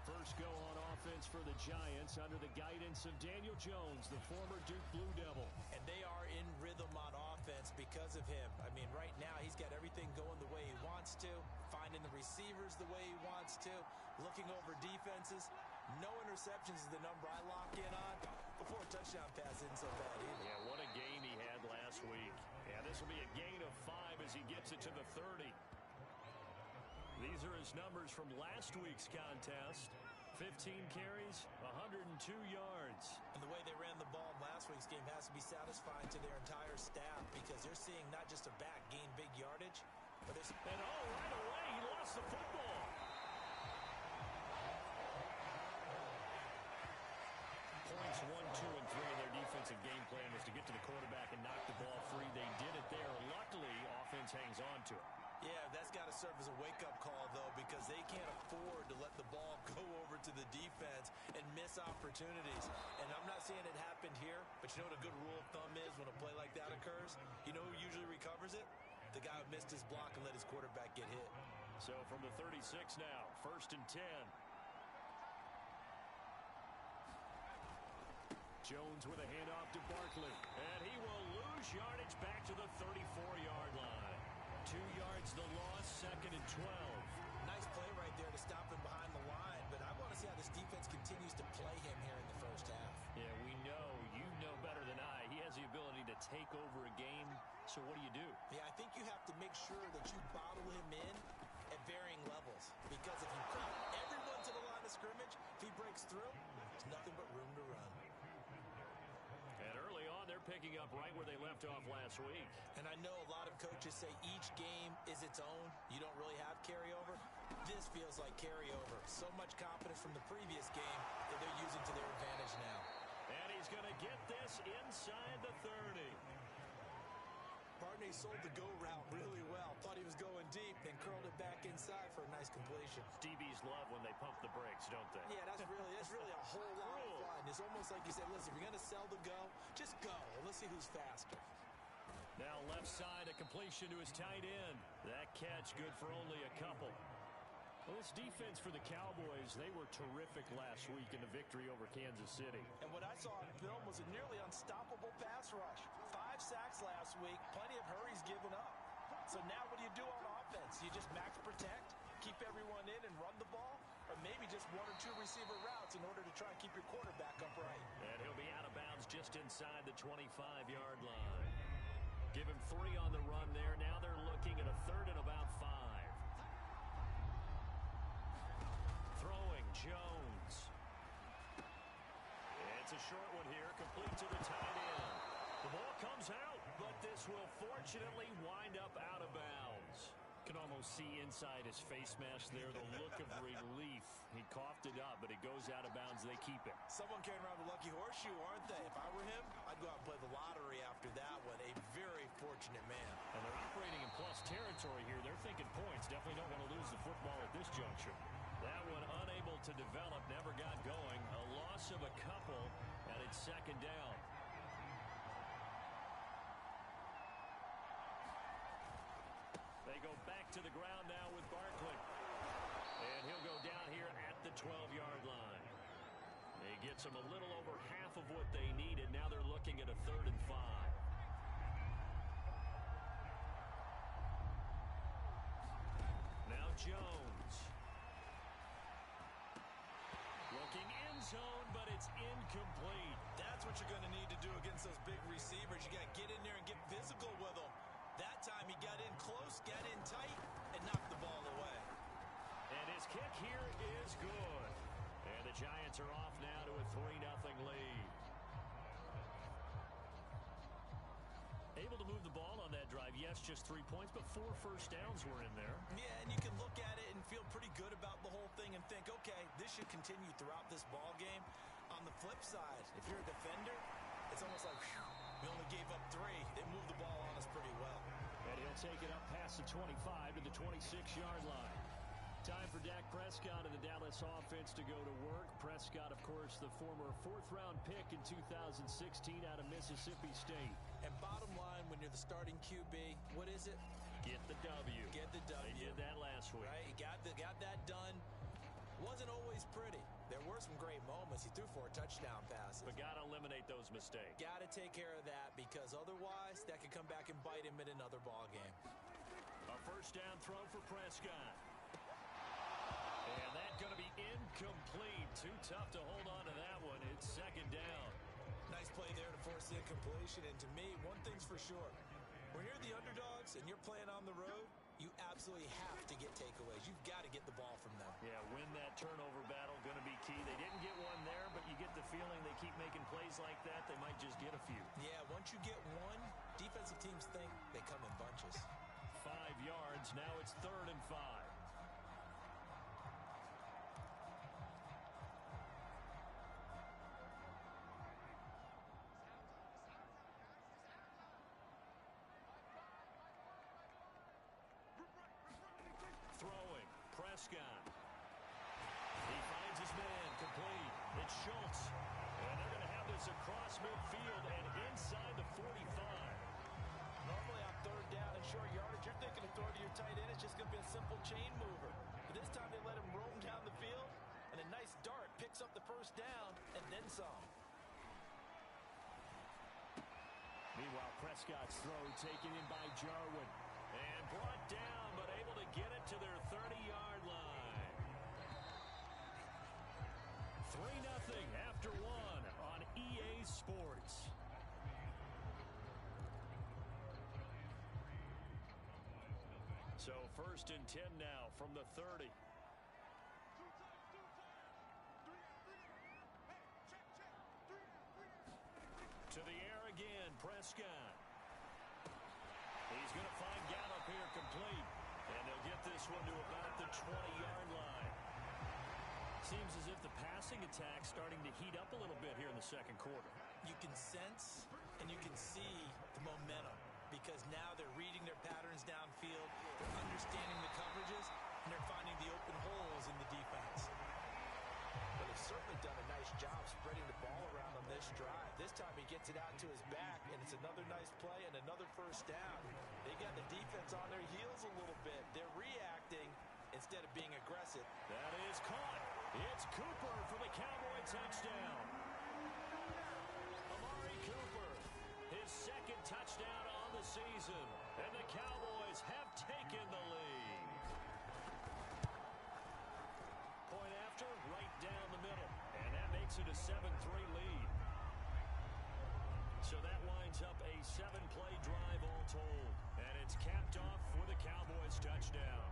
First go on offense for the Giants under the guidance of Daniel Jones, the former Duke Blue Devil. And they are in rhythm on offense because of him. I mean, right now he's got everything going the way he wants to, finding the receivers the way he wants to, looking over defenses. No interceptions is the number I lock in on. Before a touchdown pass isn't so bad either. Yeah, what a game he had last week. Yeah, this will be a gain of 5 as he gets it to the 30. These are his numbers from last week's contest. 15 carries, 102 yards. And the way they ran the ball in last week's game has to be satisfying to their entire staff because they're seeing not just a back gain big yardage, but it's... And right away, he lost the football. Points 1, 2, and 3 in their defensive game plan was to get to the quarterback and knock the ball free. They did it there. Luckily, offense hangs on to it. Yeah, that's got to serve as a wake-up call, though, because they can't afford to let the ball go over to the defense and miss opportunities. And I'm not saying it happened here, but you know what a good rule of thumb is when a play like that occurs? You know who usually recovers it? The guy who missed his block and let his quarterback get hit. So from the 36 now, 1st and 10. Jones with a handoff to Barkley. And he will lose yardage back to the 34-yard line. 2 yards the loss, 2nd and 12. Nice play right there to stop him behind the line, but I want to see how this defense continues to play him here in the first half. Yeah, we know. You know better than I. He has the ability to take over a game, so what do you do? Yeah, I think you have to make sure that you bottle him in at varying levels, because if you put everyone to the line of scrimmage, if he breaks through, there's nothing but room to run. And early on, they're picking up right where they left off last week. And I know a lot of coaches say each game is its own. You don't really have carryover. This feels like carryover. So much confidence from the previous game that they're using to their advantage now. And he's going to get this inside the 30. Barney sold the go route really well. Thought he was going deep, then curled it back inside for a nice completion. DBs love when they pump the brakes, don't they? Yeah, that's really a whole lot of fun. It's almost like you said, listen, if you're going to sell the go, just go. Let's see who's faster. Now left side, a completion to his tight end. That catch good for only a couple. Well, this defense for the Cowboys, they were terrific last week in the victory over Kansas City. And what I saw on film was a nearly unstoppable pass rush. 5 sacks last week, plenty of hurries given up. So now what do you do on offense? You just max protect, keep everyone in and run the ball, or maybe just 1 or 2 receiver routes in order to try and keep your quarterback upright. And he'll be out of bounds just inside the 25-yard line. Give him 3 on the run there. Now they're looking at a 3rd and about 5. Throwing Jones. It's a short one here, complete to the tight end. The ball comes out, but this will fortunately wind up out of bounds. Can almost see inside his face mask there the look of relief. He coughed it up, but it goes out of bounds. They keep it. Someone carrying around a lucky horseshoe, aren't they? If I were him, I'd go out and play the lottery after that one. A very fortunate man. And they're operating in plus territory here. They're thinking points. Definitely don't want to lose the football at this juncture. That one unable to develop, never got going. A loss of a couple, and it's 2nd down. They go back to the ground now with Barkley. And he'll go down here at the 12-yard line. He gets them a little over half of what they needed. Now they're looking at a 3rd and 5. Now Jones. Looking end zone, but it's incomplete. That's what you're going to need to do against those big receivers. You got to get in there and get physical with them. That time he got in close, got in tight, and knocked the ball away. And his kick here is good. And the Giants are off now to a 3-0 lead. Able to move the ball on that drive. Yes, just 3 points, but 4 first downs were in there. Yeah, and you can look at it and feel pretty good about the whole thing and think, okay, this should continue throughout this ball game. On the flip side, if you're a defender, it's almost like, whew, we only gave up 3. They moved the ball on us pretty well. And he'll take it up past the 25 to the 26-yard line. Time for Dak Prescott and the Dallas offense to go to work. Prescott, of course, the former 4th-round pick in 2016 out of Mississippi State. And bottom line, when you're the starting QB, what is it? Get the W. Get the W. They did that last week. Right, he got that done. Wasn't always pretty. There were some great moments. He threw 4 touchdown passes. But got to eliminate those mistakes. Got to take care of that, because otherwise that could come back and bite him in another ball game. A first down throw for Prescott. And that's going to be incomplete. Too tough to hold on to that one. It's second down. Nice play there to force the incompletion. And to me, one thing's for sure. When you're the underdogs and you're playing on the road, you absolutely have to get takeaways. You've got to get the ball from them. Yeah, win that turnover battle, going to be key. They didn't get one there, but you get the feeling they keep making plays like that, they might just get a few. Yeah, once you get one, defensive teams think they come in bunches. 5 yards. Now it's 3rd and 5. Throwing, Prescott. He finds his man, complete. It's Schultz. And they're going to have this across midfield and inside the 45. Normally on 3rd down and short yardage, you're thinking of throwing to your tight end. It's just going to be a simple chain mover. But this time they let him roam down the field, and a nice dart picks up the first down and then some. Meanwhile, Prescott's throw taken in by Jarwin. And brought down, but able to get it to their 30-yard line. 3-0 after 1 on EA Sports. So 1st and 10 now from the 30. To the air again, Prescott. He's going to find Gallup here complete. And they'll get this one to about the 20-yard line. Seems as if the passing attack's starting to heat up a little bit here in the second quarter. You can sense and you can see the momentum, because now they're reading their patterns downfield, they're understanding the coverages, and they're finding the open holes in the defense. But they've certainly done a nice job spreading the ball around on this drive. This time he gets it out to his back, and it's another nice play and another first down. They got the defense on their heels a little bit. They're reacting instead of being aggressive. That is caught. It's Cooper for the Cowboy touchdown. Amari Cooper, his 2nd touchdown on the season. And the Cowboys have taken the lead. Point after, right down the middle. And that makes it a 7-3 lead. So that winds up a 7-play drive all told. And it's capped off with a Cowboys touchdown.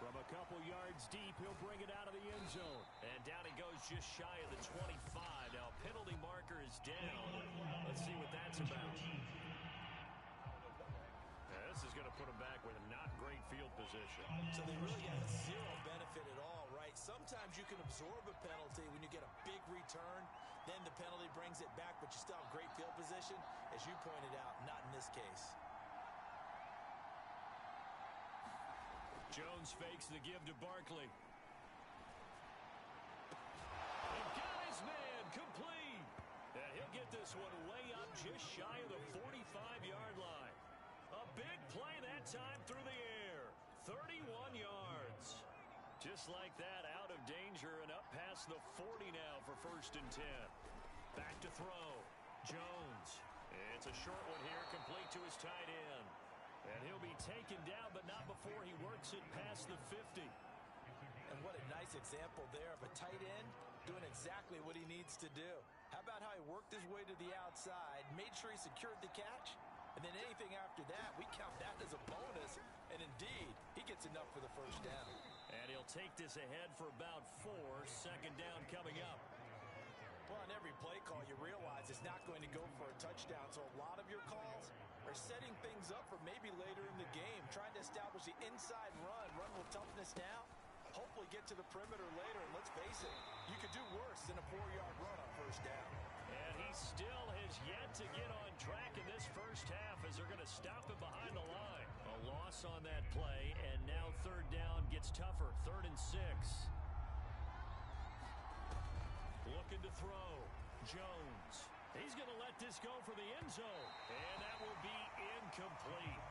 From a couple yards deep, he'll bring it out of the end zone. And down he goes just shy of the 25. Now, penalty marker is down. Let's see what that's about. Now, this is going to put him back with a not great field position. So they really got zero benefit at all, right? Sometimes you can absorb a penalty when you get a big return. Then the penalty brings it back, but you still have great field position. As you pointed out, not in this case. Jones fakes the give to Barkley. And got his man complete. And he'll get this one way up just shy of the 45-yard line. A big play that time through the air. 31 yards. Just like that, out of danger and up past the 40 now for 1st and 10. Back to throw. Jones. It's a short one here, complete to his tight end. And he'll be taken down, but not before he works it past the 50. And what a nice example there of a tight end doing exactly what he needs to do. How about how he worked his way to the outside, made sure he secured the catch, and then anything after that, we count that as a bonus. And indeed, he gets enough for the first down. And he'll take this ahead for about 4. 2nd down coming up. Well, on every play call, you realize it's not going to go for a touchdown. So a lot of your calls are setting things up for maybe later in the game, trying to establish the inside run with toughness now, hopefully get to the perimeter later. And let's face it, you could do worse than a 4-yard run on first down. And he still has yet to get on track in this first half as they're going to stop him behind the line. A loss on that play, and now 3rd down gets tougher. 3rd and 6. Looking looking to throw. Jones. He's going to let this go for the end zone. And that will be incomplete.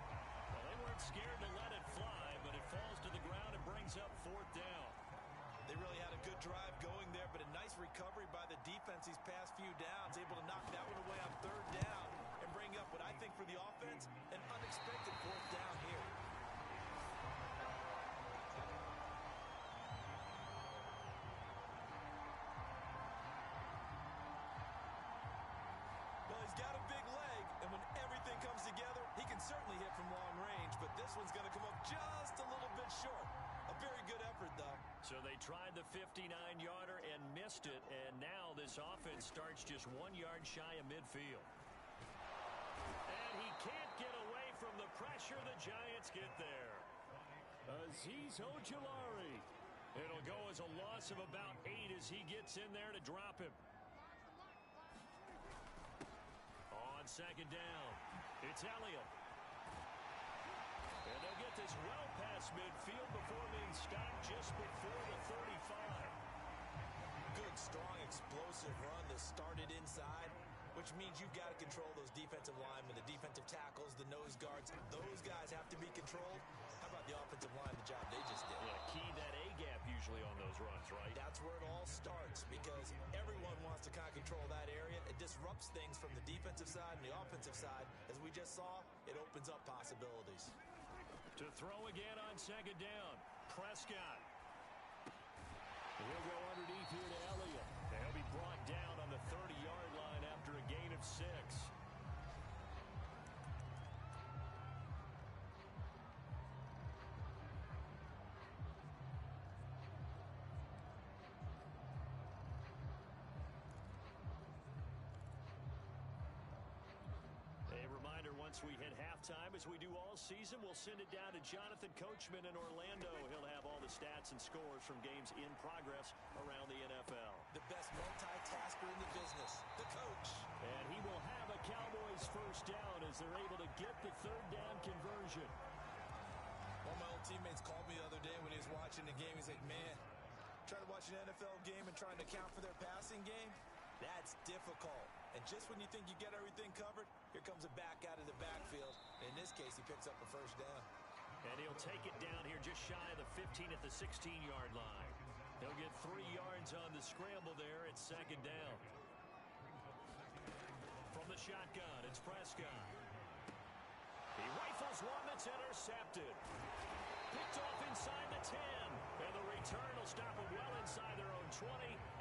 Well, they weren't scared to let it fly, but it falls to the ground and brings up 4th down. They really had a good drive going there, but a nice recovery by the defense these past few downs, able to knock that one away on 3rd down and bring up what I think for the offense, an unexpected 4th down here. Well, he's got a big leg, and when everything comes together, he can certainly hit from long range, but this one's going to come up just a little bit short. A very good effort, though. So they tried the 59-yarder and missed it, and now this offense starts just 1 yard shy of midfield. And he can't get away from the pressure. The Giants get there. Azeez Ojulari. It'll go as a loss of about 8 as he gets in there to drop him. On 2nd down, it's Elliott. And they'll get this well past midfield before being stopped just before the 35. Good, strong, explosive run that started inside, which means you've got to control those defensive linemen, the defensive tackles, the nose guards. Those guys have to be controlled. How about the offensive line, the job they just did? Yeah, key that A-gap usually on those runs, right? That's where it all starts, because everyone wants to kind of control that area. It disrupts things from the defensive side and the offensive side. As we just saw, it opens up possibilities. To throw again on 2nd down, Prescott. He'll go underneath here to Elliott. He'll be brought down on the 30-yard line after a gain of 6. A reminder, once we hit halftime, as we do all season, we'll send it down to Jonathan Coachman in Orlando. He'll have all the stats and scores from games in progress around the NFL. The best multitasker in the business, the coach. And he will have a Cowboys 1st down as they're able to get the 3rd down conversion. One of my old teammates called me the other day when he was watching the game. He's like, man, trying to watch an NFL game and trying to account for their passing game? That's difficult. And just when you think you get everything covered, here comes a back out of the backfield. In this case, he picks up a 1st down. And he'll take it down here just shy of the 15 at the 16-yard line. He'll get 3 yards on the scramble there at 2nd down. From the shotgun, it's Prescott. He rifles one that's intercepted. Picked off inside the 10. And the return will stop him well inside their own 20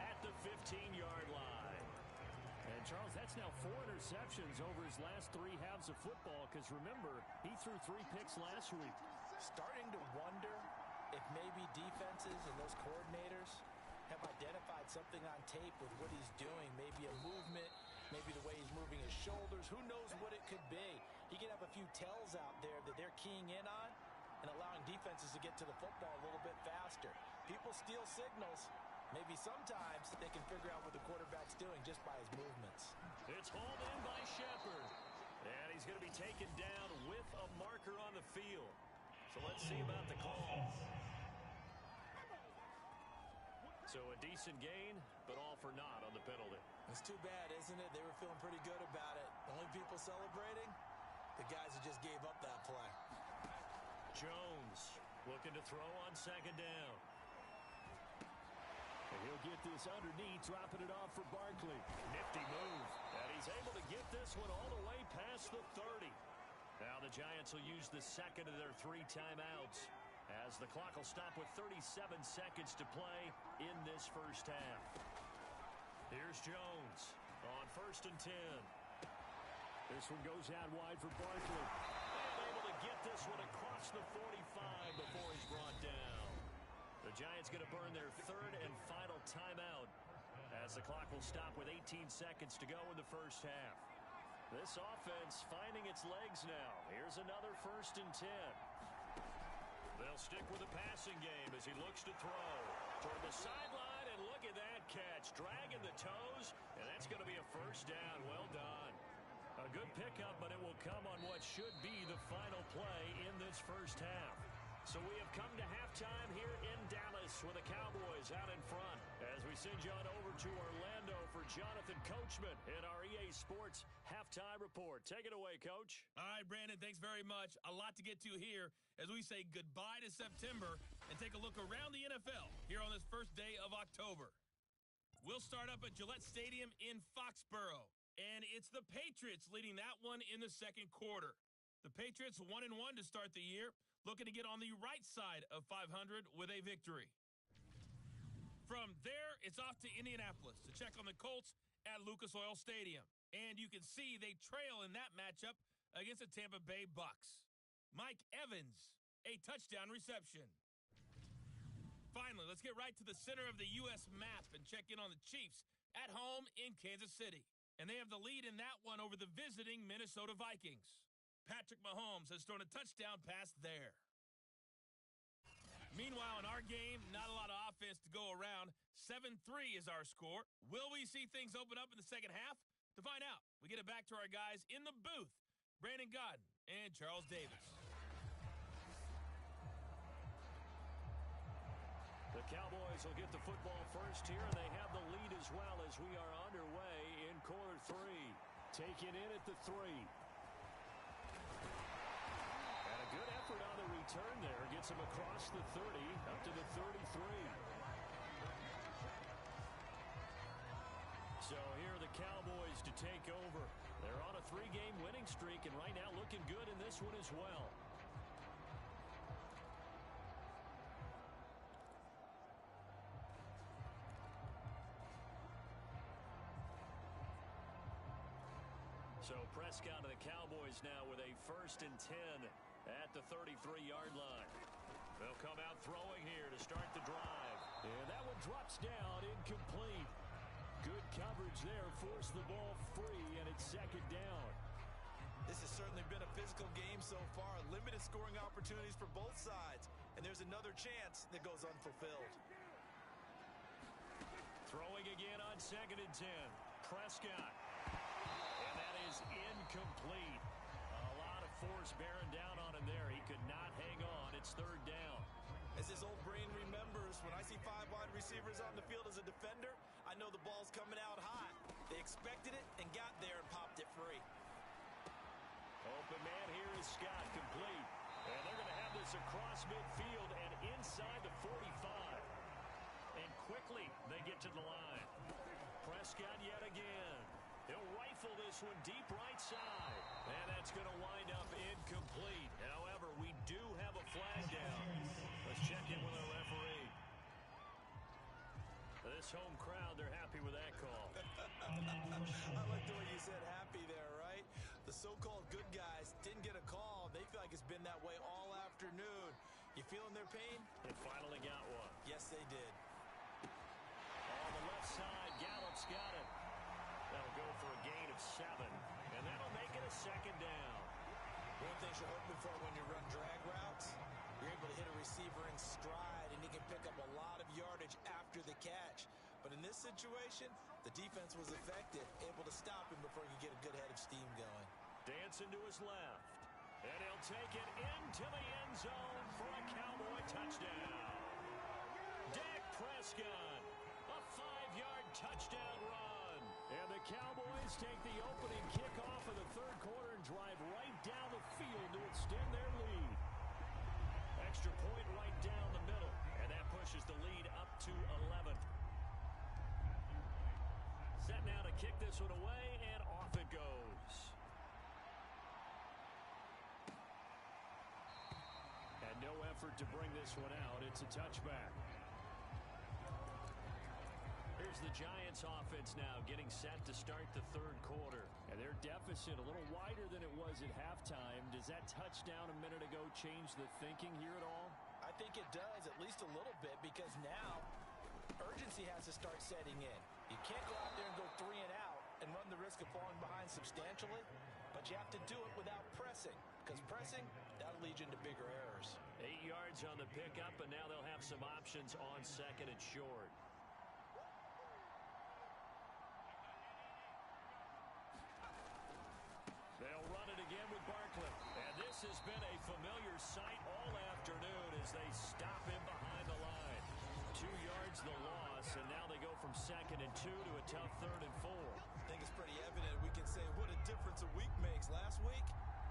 at the 15-yard line. And, Charles, that's now 4 interceptions over his last 3 halves of football, because, remember, he threw 3 picks last week. Starting to wonder if maybe defenses and those coordinators have identified something on tape with what he's doing. Maybe a movement, maybe the way he's moving his shoulders. Who knows what it could be? He could have a few tells out there that they're keying in on and allowing defenses to get to the football a little bit faster. People steal signals. Maybe sometimes they can figure out what the quarterback's doing just by his movements. It's hauled in by Shepard. And he's going to be taken down with a marker on the field. So let's see about the call. So a decent gain, but all for naught on the penalty. It's too bad, isn't it? They were feeling pretty good about it. The only people celebrating, the guys who just gave up that play. Jones looking to throw on 2nd down. And he'll get this underneath, dropping it off for Barkley. Nifty move. And he's able to get this one all the way past the 30. Now the Giants will use the 2nd of their 3 timeouts, as the clock will stop with 37 seconds to play in this 1st half. Here's Jones on 1st and 10. This one goes out wide for Barkley. And able to get this one across the 45 before he's brought down. The Giants going to burn their 3rd and final timeout, as the clock will stop with 18 seconds to go in the 1st half. This offense finding its legs now. Here's another 1st and 10. They'll stick with the passing game as he looks to throw toward the sideline, and look at that catch, dragging the toes, and that's going to be a 1st down. Well done. A good pickup, but it will come on what should be the final play in this 1st half. So we have come to halftime here in Dallas with the Cowboys out in front, as we send you on over to Orlando for Jonathan Coachman in our EA Sports Halftime Report. Take it away, Coach. All right, Brandon, thanks very much. A lot to get to here as we say goodbye to September and take a look around the NFL here on this first day of October. We'll start up at Gillette Stadium in Foxborough, and it's the Patriots leading that one in the second quarter. The Patriots 1-1 to start the year, looking to get on the right side of 500 with a victory. From there, it's off to Indianapolis to check on the Colts at Lucas Oil Stadium. And you can see they trail in that matchup against the Tampa Bay Bucks. Mike Evans, a touchdown reception. Finally, let's get right to the center of the U.S. map and check in on the Chiefs at home in Kansas City. And they have the lead in that one over the visiting Minnesota Vikings. Patrick Mahomes has thrown a touchdown pass there. Meanwhile, in our game, not a lot of offense to go around. 7-3 is our score. Will we see things open up in the second half? To find out, we get it back to our guys in the booth, Brandon Godden and Charles Davis. The Cowboys will get the football first here, and they have the lead as well as we are underway in quarter three. Taken in at the 3. And a good effort on the return there. Gets him across the 30, up to the 33. So here are the Cowboys to take over. They're on a 3-game winning streak, and right now looking good in this one as well. So Prescott of the Cowboys now with a 1st and 10 at the 33-yard line. They'll come out throwing here to start the drive. And that one drops down, incomplete. Good coverage there, forced the ball free, and it's 2nd down. This has certainly been a physical game so far. Limited scoring opportunities for both sides. And there's another chance that goes unfulfilled. Throwing again on 2nd and 10. Prescott. And that is incomplete. A lot of force bearing down on him there. He could not hang on. It's 3rd down. As his old brain remembers, when I see 5 wide receivers on the field as a defender, I know the ball's coming out hot. They expected it and got there and popped it free. Open man here is Scott, complete. And they're going to have this across midfield and inside the 45. And quickly they get to the line. Prescott yet again. He'll rifle this one deep right side. And that's going to wind up incomplete. However, we do have a flag down. Let's check in with our referee. This home crowd, they're happy with that call. I like the way you said happy there, right? The so-called good guys didn't get a call. They feel like it's been that way all afternoon. You feeling their pain? They finally got one. Yes, they did. On the left side, Gallup's got it. That'll go for a gain of 7. And that'll make it a 2nd down. One thing you're hoping for when you run drag routes, you're able to hit a receiver in stride, and he can pick up a lot of yardage after the catch. But in this situation, the defense was effective, able to stop him before he could get a good head of steam going. Dancing to his left. And he'll take it into the end zone for a Cowboy touchdown. Dak Prescott, a 5-yard touchdown run. And the Cowboys take the opening kickoff of the 3rd quarter and drive right down the field to extend their lead. Extra point right down the middle. And that pushes the lead up to 11. Set now to kick this one away, and off it goes. And no effort to bring this one out. It's a touchback. Here's the Giants offense now getting set to start the 3rd quarter. And their deficit a little wider than it was at halftime. Does that touchdown a minute ago change the thinking here at all? I think it does, at least a little bit, because now urgency has to start setting in. You can't go out there and go 3 and out and run the risk of falling behind substantially, but you have to do it without pressing, because pressing, that'll lead you into bigger errors. 8 yards on the pickup, and now they'll have some options on 2nd and short. They'll run it again with Barkley. And this has been a familiar sight all afternoon as they stop him behind the line. 2 yards the loss, and now they go from 2nd and 2 to a tough 3rd and 4. I think it's pretty evident. We can say what a difference a week makes. Last week,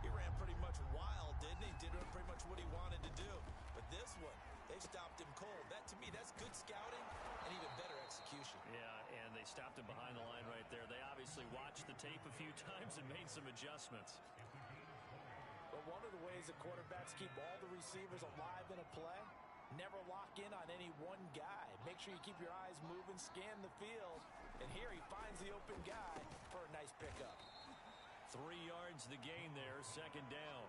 he ran pretty much wild, didn't he? Did pretty much what he wanted to do. But this one, they stopped him cold. That, to me, that's good scouting and even better execution. Yeah, and they stopped him behind the line right there. They obviously watched the tape a few times and made some adjustments. But one of the ways that quarterbacks keep all the receivers alive in a play, never lock in on any one guy. Make sure you keep your eyes moving, scan the field. And here he finds the open guy for a nice pickup. 3 yards the gain there, 2nd down.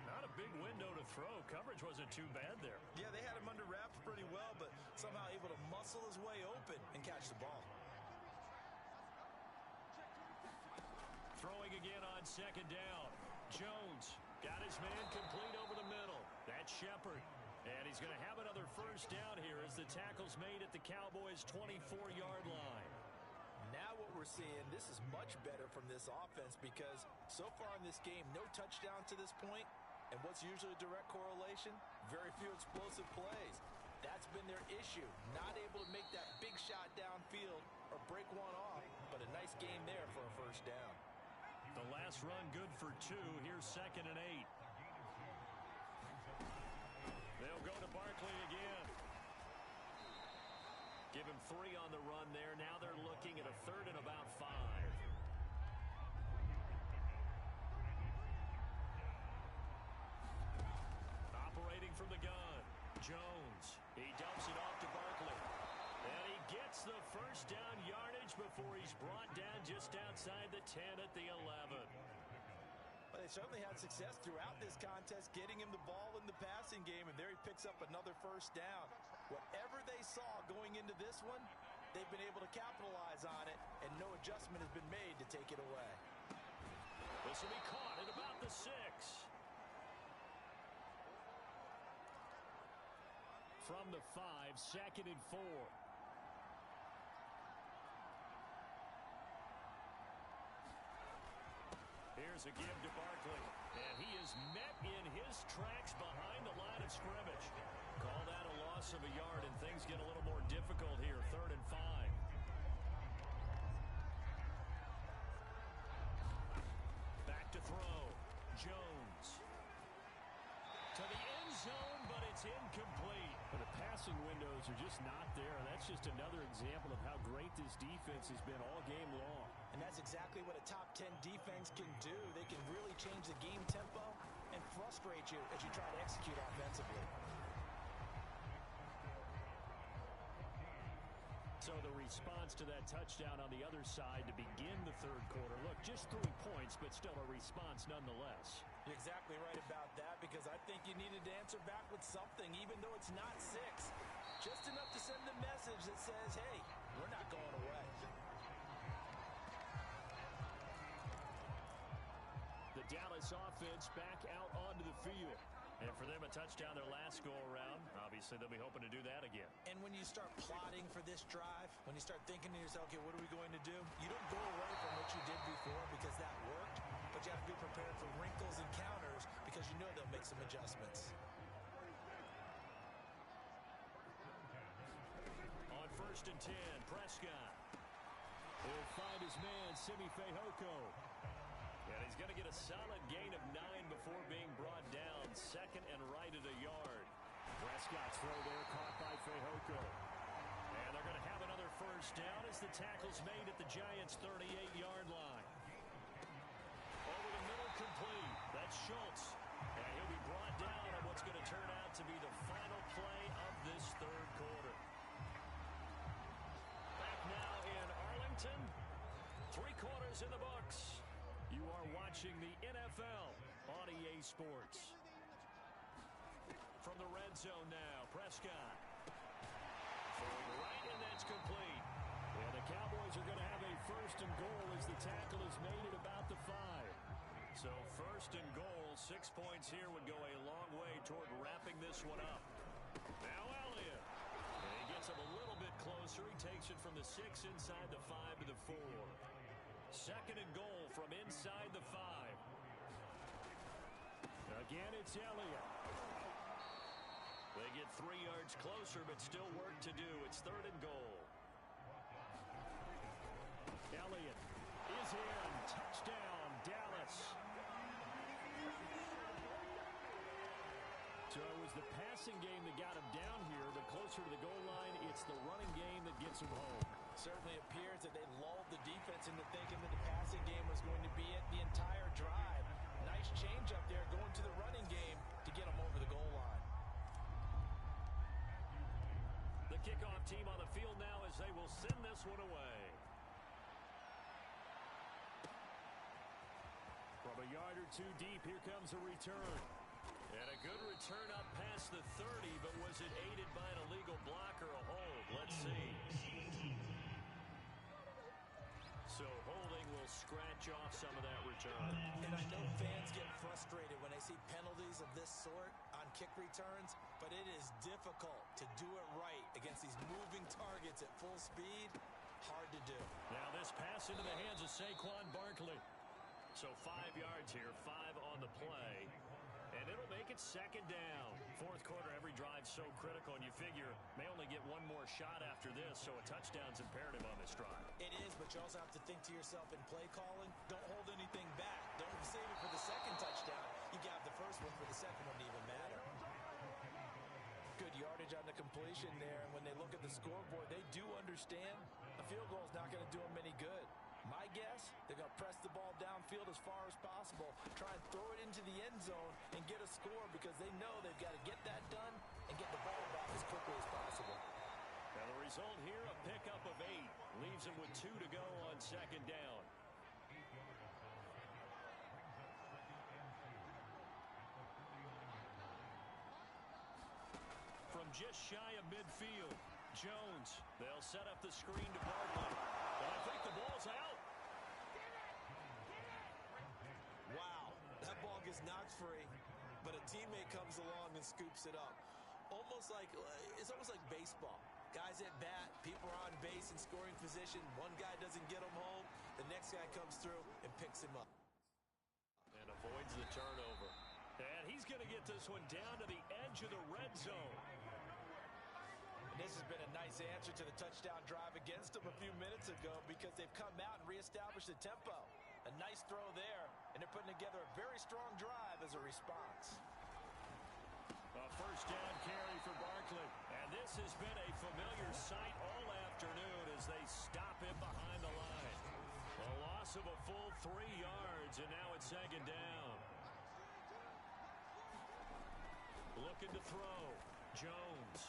Not a big window to throw. Coverage wasn't too bad there. Yeah, they had him under wraps pretty well, but somehow able to muscle his way open and catch the ball. Throwing again on 2nd down. Jones got his man complete over the middle. That's Shepard. And he's going to have another 1st down here as the tackle's made at the Cowboys' 24-yard line. Now what we're seeing, this is much better from this offense because so far in this game, no touchdown to this point. And what's usually a direct correlation? Very few explosive plays. That's been their issue. Not able to make that big shot downfield or break one off. But a nice gain there for a 1st down. The last run good for 2. Here's 2nd and 8. They'll go to Barkley again. Give him 3 on the run there. Now they're looking at a 3rd and about 5. Operating from the gun. Jones. He dumps it off to Barkley. And he gets the 1st down yardage before he's brought down just outside the 10 at the 11. Well, they certainly had success throughout this contest getting him the ball in the passing game, and there he picks up another 1st down. Whatever they saw going into this one, they've been able to capitalize on it, and no adjustment has been made to take it away. This will be caught at about the 6. From the 5, 2nd and 4. Here's a give to Barkley. And he is met in his tracks behind the line of scrimmage. Call that a loss of a yard, and things get a little more difficult here. 3rd and 5. Back to throw. Jones. To the end zone, but it's incomplete. But the passing windows are just not there. That's just another example of how great this defense has been all game long. And that's exactly what a top 10 defense can do. They can really change the game tempo and frustrate you as you try to execute offensively. So the response to that touchdown on the other side to begin the 3rd quarter. Look, just 3 points, but still a response nonetheless. You're exactly right about that because I think you needed to answer back with something, even though it's not 6. Just enough to send a message that says, hey, we're not going away. The Dallas offense back out onto the field. And for them, a touchdown their last go-around. Obviously, they'll be hoping to do that again. And when you start plotting for this drive, when you start thinking to yourself, okay, what are we going to do? You don't go away from what you did before because that worked, but you have to be prepared for wrinkles and counters because you know they'll make some adjustments. On 1st and 10, Prescott. He'll find his man, Simi Fehoko. And he's going to get a solid gain of 9 before being brought down. 2nd and right at a yard. Prescott's throw there caught by Fehoko. And they're going to have another 1st down as the tackle's made at the Giants' 38-yard line. Over the middle, complete. That's Schultz. And he'll be brought down on what's going to turn out to be the final play of this 3rd quarter. Back now in Arlington. 3 quarters in the books. You are watching the NFL on EA Sports. From the red zone now, Prescott. Throwing right, and that's complete. And the Cowboys are going to have a 1st and goal as the tackle is made at about the 5. So 1st and goal, 6 points here would go a long way toward wrapping this one up. Now Elliott. And he gets him a little bit closer. He takes it from the 6 inside the 5 to the 4. 2nd and goal from inside the 5. Again, it's Elliott. They get 3 yards closer, but still work to do. It's 3rd and goal. So it was the passing game that got him down here, but closer to the goal line, it's the running game that gets him home. Certainly appears that they lulled the defense into thinking that the passing game was going to be it the entire drive. Nice change up there going to the running game to get them over the goal line. The kickoff team on the field now as they will send this one away. From a yard or two deep, here comes a return. And a good return up past the 30, but was it aided by an illegal block or a hold? Let's see. So holding will scratch off some of that return. And I know fans get frustrated when they see penalties of this sort on kick returns, but it is difficult to do it right against these moving targets at full speed. Hard to do. Now this pass into the hands of Saquon Barkley. So 5 yards here, 5 on the play. And it'll make it second down. Fourth quarter, every drive's so critical, and you figure may only get one more shot after this, so a touchdown's imperative on this drive. It is, but you also have to think to yourself in play calling, don't hold anything back. Don't save it for the second touchdown. You got the first one for the second one to even matter. Good yardage on the completion there, and when they look at the scoreboard, they do understand a field goal is not going to do them any good. My guess, they're going to press the ball downfield as far as possible, try and throw it into the end zone and get a score because they know they've got to get that done and get the ball back as quickly as possible. And the result here, a pickup of 8. Leaves them with 2 to go on second down. From just shy of midfield, Jones. They'll set up the screen to Barkley. And I think the ball's out. Wow, that ball gets knocked free, but a teammate comes along and scoops it up. It's almost like baseball. Guys at bat, people are on base in scoring position. One guy doesn't get him home. The next guy comes through and picks him up. And avoids the turnover. And he's going to get this one down to the edge of the red zone. And this has been a nice answer to the touchdown drive against them a few minutes ago because they've come out and reestablished the tempo. A nice throw there, and they're putting together a very strong drive as a response. A first down carry for Barkley. And this has been a familiar sight all afternoon as they stop him behind the line. A loss of a full 3 yards, and now it's second down. Looking to throw. Jones.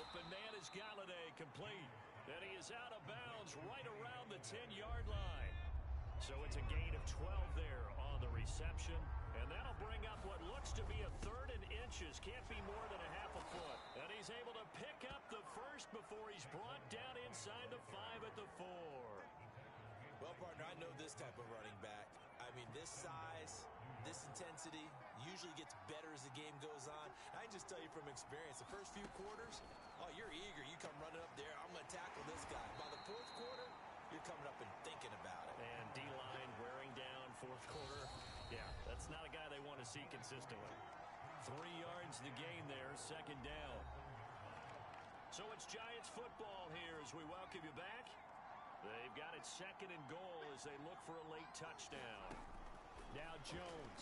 Open man is Galladay, complete. And he is out of bounds right around the 10-yard line. So it's a gain of 12 there on the reception. And that'll bring up what looks to be a 3rd and inches. Can't be more than a half a foot. And he's able to pick up the first before he's brought down inside the 5 at the 4. Well, partner, I know this type of running back. I mean, this size, this intensity usually gets better as the game goes on. I can just tell you from experience, the first few quarters, oh, you're eager. You come running up there, I'm going to tackle this guy. By the 4th quarter, you're coming up and thinking about it. And D-line wearing down 4th quarter. Yeah, that's not a guy they want to see consistently. 3 yards to gain there, second down. So it's Giants football here as we welcome you back. They've got it second and goal as they look for a late touchdown. Now Jones.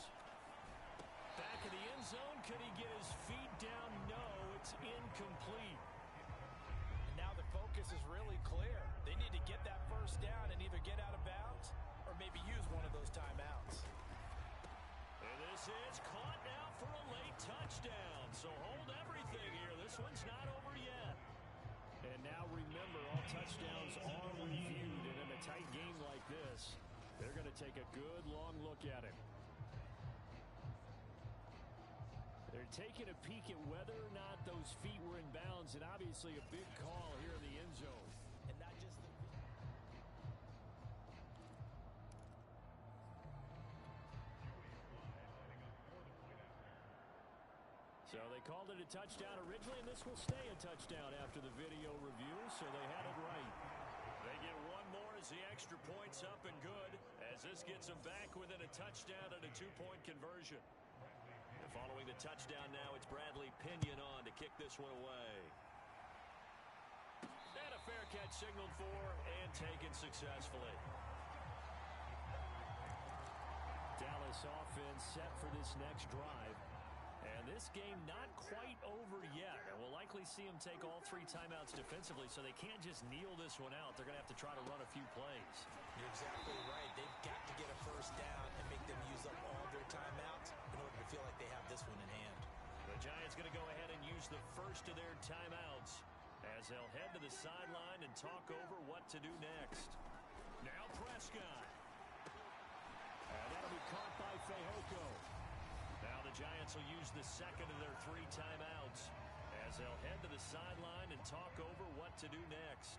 Back in the end zone. Could he get his feet down? No, it's incomplete. Now the focus is really clear. They need to get that first down and either get out of bounds or maybe use one of those timeouts. And this is caught now for a late touchdown. So hold everything here. This one's not over yet. And now remember, all touchdowns are reviewed. And in a tight game like this, they're going to take a good long look at it. They're taking a peek at whether or not those feet were in bounds, and obviously a big call here in the end zone. And not just the... So they called it a touchdown originally, and this will stay a touchdown after the video review, so they had it right. They get one more as the extra point's up and good, as this gets them back within a touchdown and a 2-point conversion. And following the touchdown now, it's Bradley Pinion on to kick this one away. And a fair catch signaled for and taken successfully. Dallas offense set for this next drive. And And this game not quite over yet. And we'll likely see them take all 3 timeouts defensively, so they can't just kneel this one out. They're going to have to try to run a few plays. You're exactly right. They've got to get a first down and make them use up all their timeouts in order to feel like they have this one in hand. The Giants going to go ahead and use the first of their timeouts as they'll head to the sideline and talk over what to do next. Now Prescott. And that'll be caught by Fehoko. Now the Giants will use the second of their 3 timeouts as they'll head to the sideline and talk over what to do next.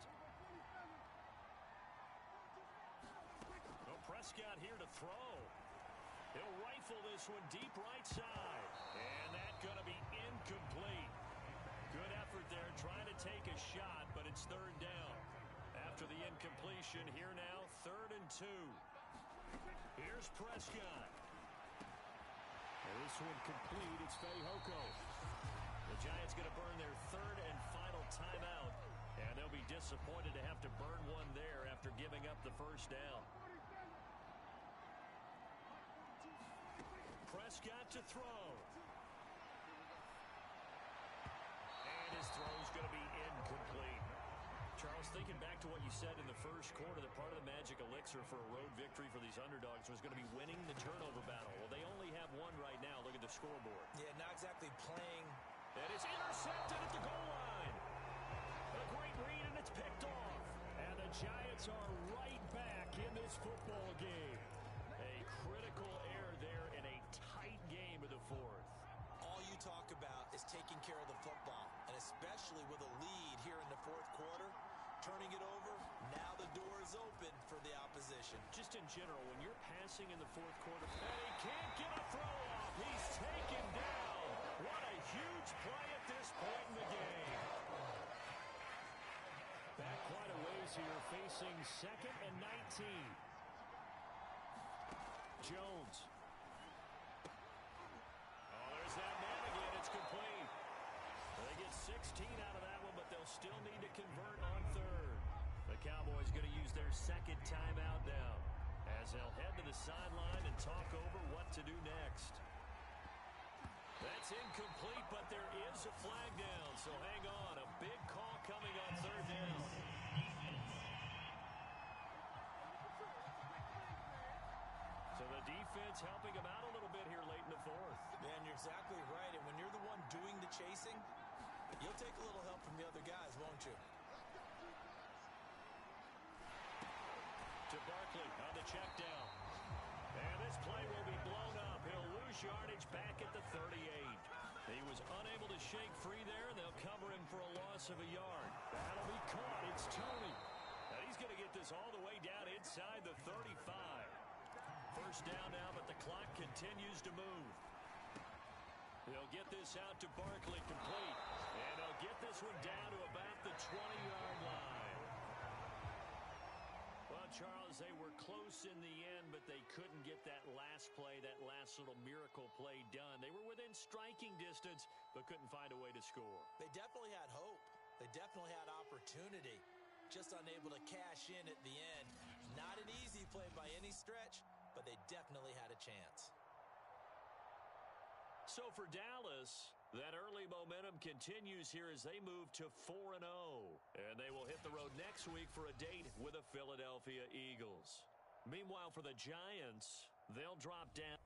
Well, Prescott here to throw. He'll rifle this one deep right side. And that's going to be incomplete. Good effort there trying to take a shot, but it's 3rd down. After the incompletion, here now, 3rd and 2. Here's Prescott. And this one complete. It's Fehoko. The Giants going to burn their 3rd and final timeout. And they'll be disappointed to have to burn one there after giving up the first down. Prescott to throw. And his throw's going to be incomplete. Charles, thinking back to what you said in the first quarter, that part of the magic elixir for a road victory for these underdogs was going to be winning the turnover battle. Well, they only have one right now. Look at the scoreboard. Yeah, not exactly playing. And it's intercepted at the goal line. A great read, and it's picked off. And the Giants are right back in this football game. A critical error there in a tight game of the 4th. All you talk about is taking care of the football, and especially with a lead here in the 4th quarter, turning it over, now the door is open for the opposition. Just in general, when you're passing in the 4th quarter, and he can't get a throw off. He's taken down. What a huge play at this point in the game. Back quite a ways here, facing 2nd and 19. Jones. Oh, there's that man again. It's complete. They get 16 out of that one, but they'll still need to convert on 3rd. The Cowboys going to use their 2nd timeout now as they'll head to the sideline and talk over what to do next. That's incomplete, but there is a flag down, so hang on. A big call coming on 3rd down. So the defense helping him out a little bit here late in the 4th. Man, you're exactly right. And when you're the one doing the chasing, you'll take a little help from the other guys, won't you? To Barkley on the check down. And this play will be blown up. He'll lose yardage back at the 38. He was unable to shake free there, and they'll cover him for a loss of a yard. That'll be caught. It's Tony. Now he's going to get this all the way down inside the 35. First down now, but the clock continues to move. They'll get this out to Barkley complete. And they'll get this one down to about the 20-yard line. Well, Charles, they were close in the end, but they couldn't get that last play, that last little miracle play done. They were within striking distance, but couldn't find a way to score. They definitely had hope. They definitely had opportunity. Just unable to cash in at the end. Not an easy play by any stretch, but they definitely had a chance. So for Dallas, that early momentum continues here as they move to 4-0. And they will hit the road next week for a date with the Philadelphia Eagles. Meanwhile, for the Giants, they'll drop down.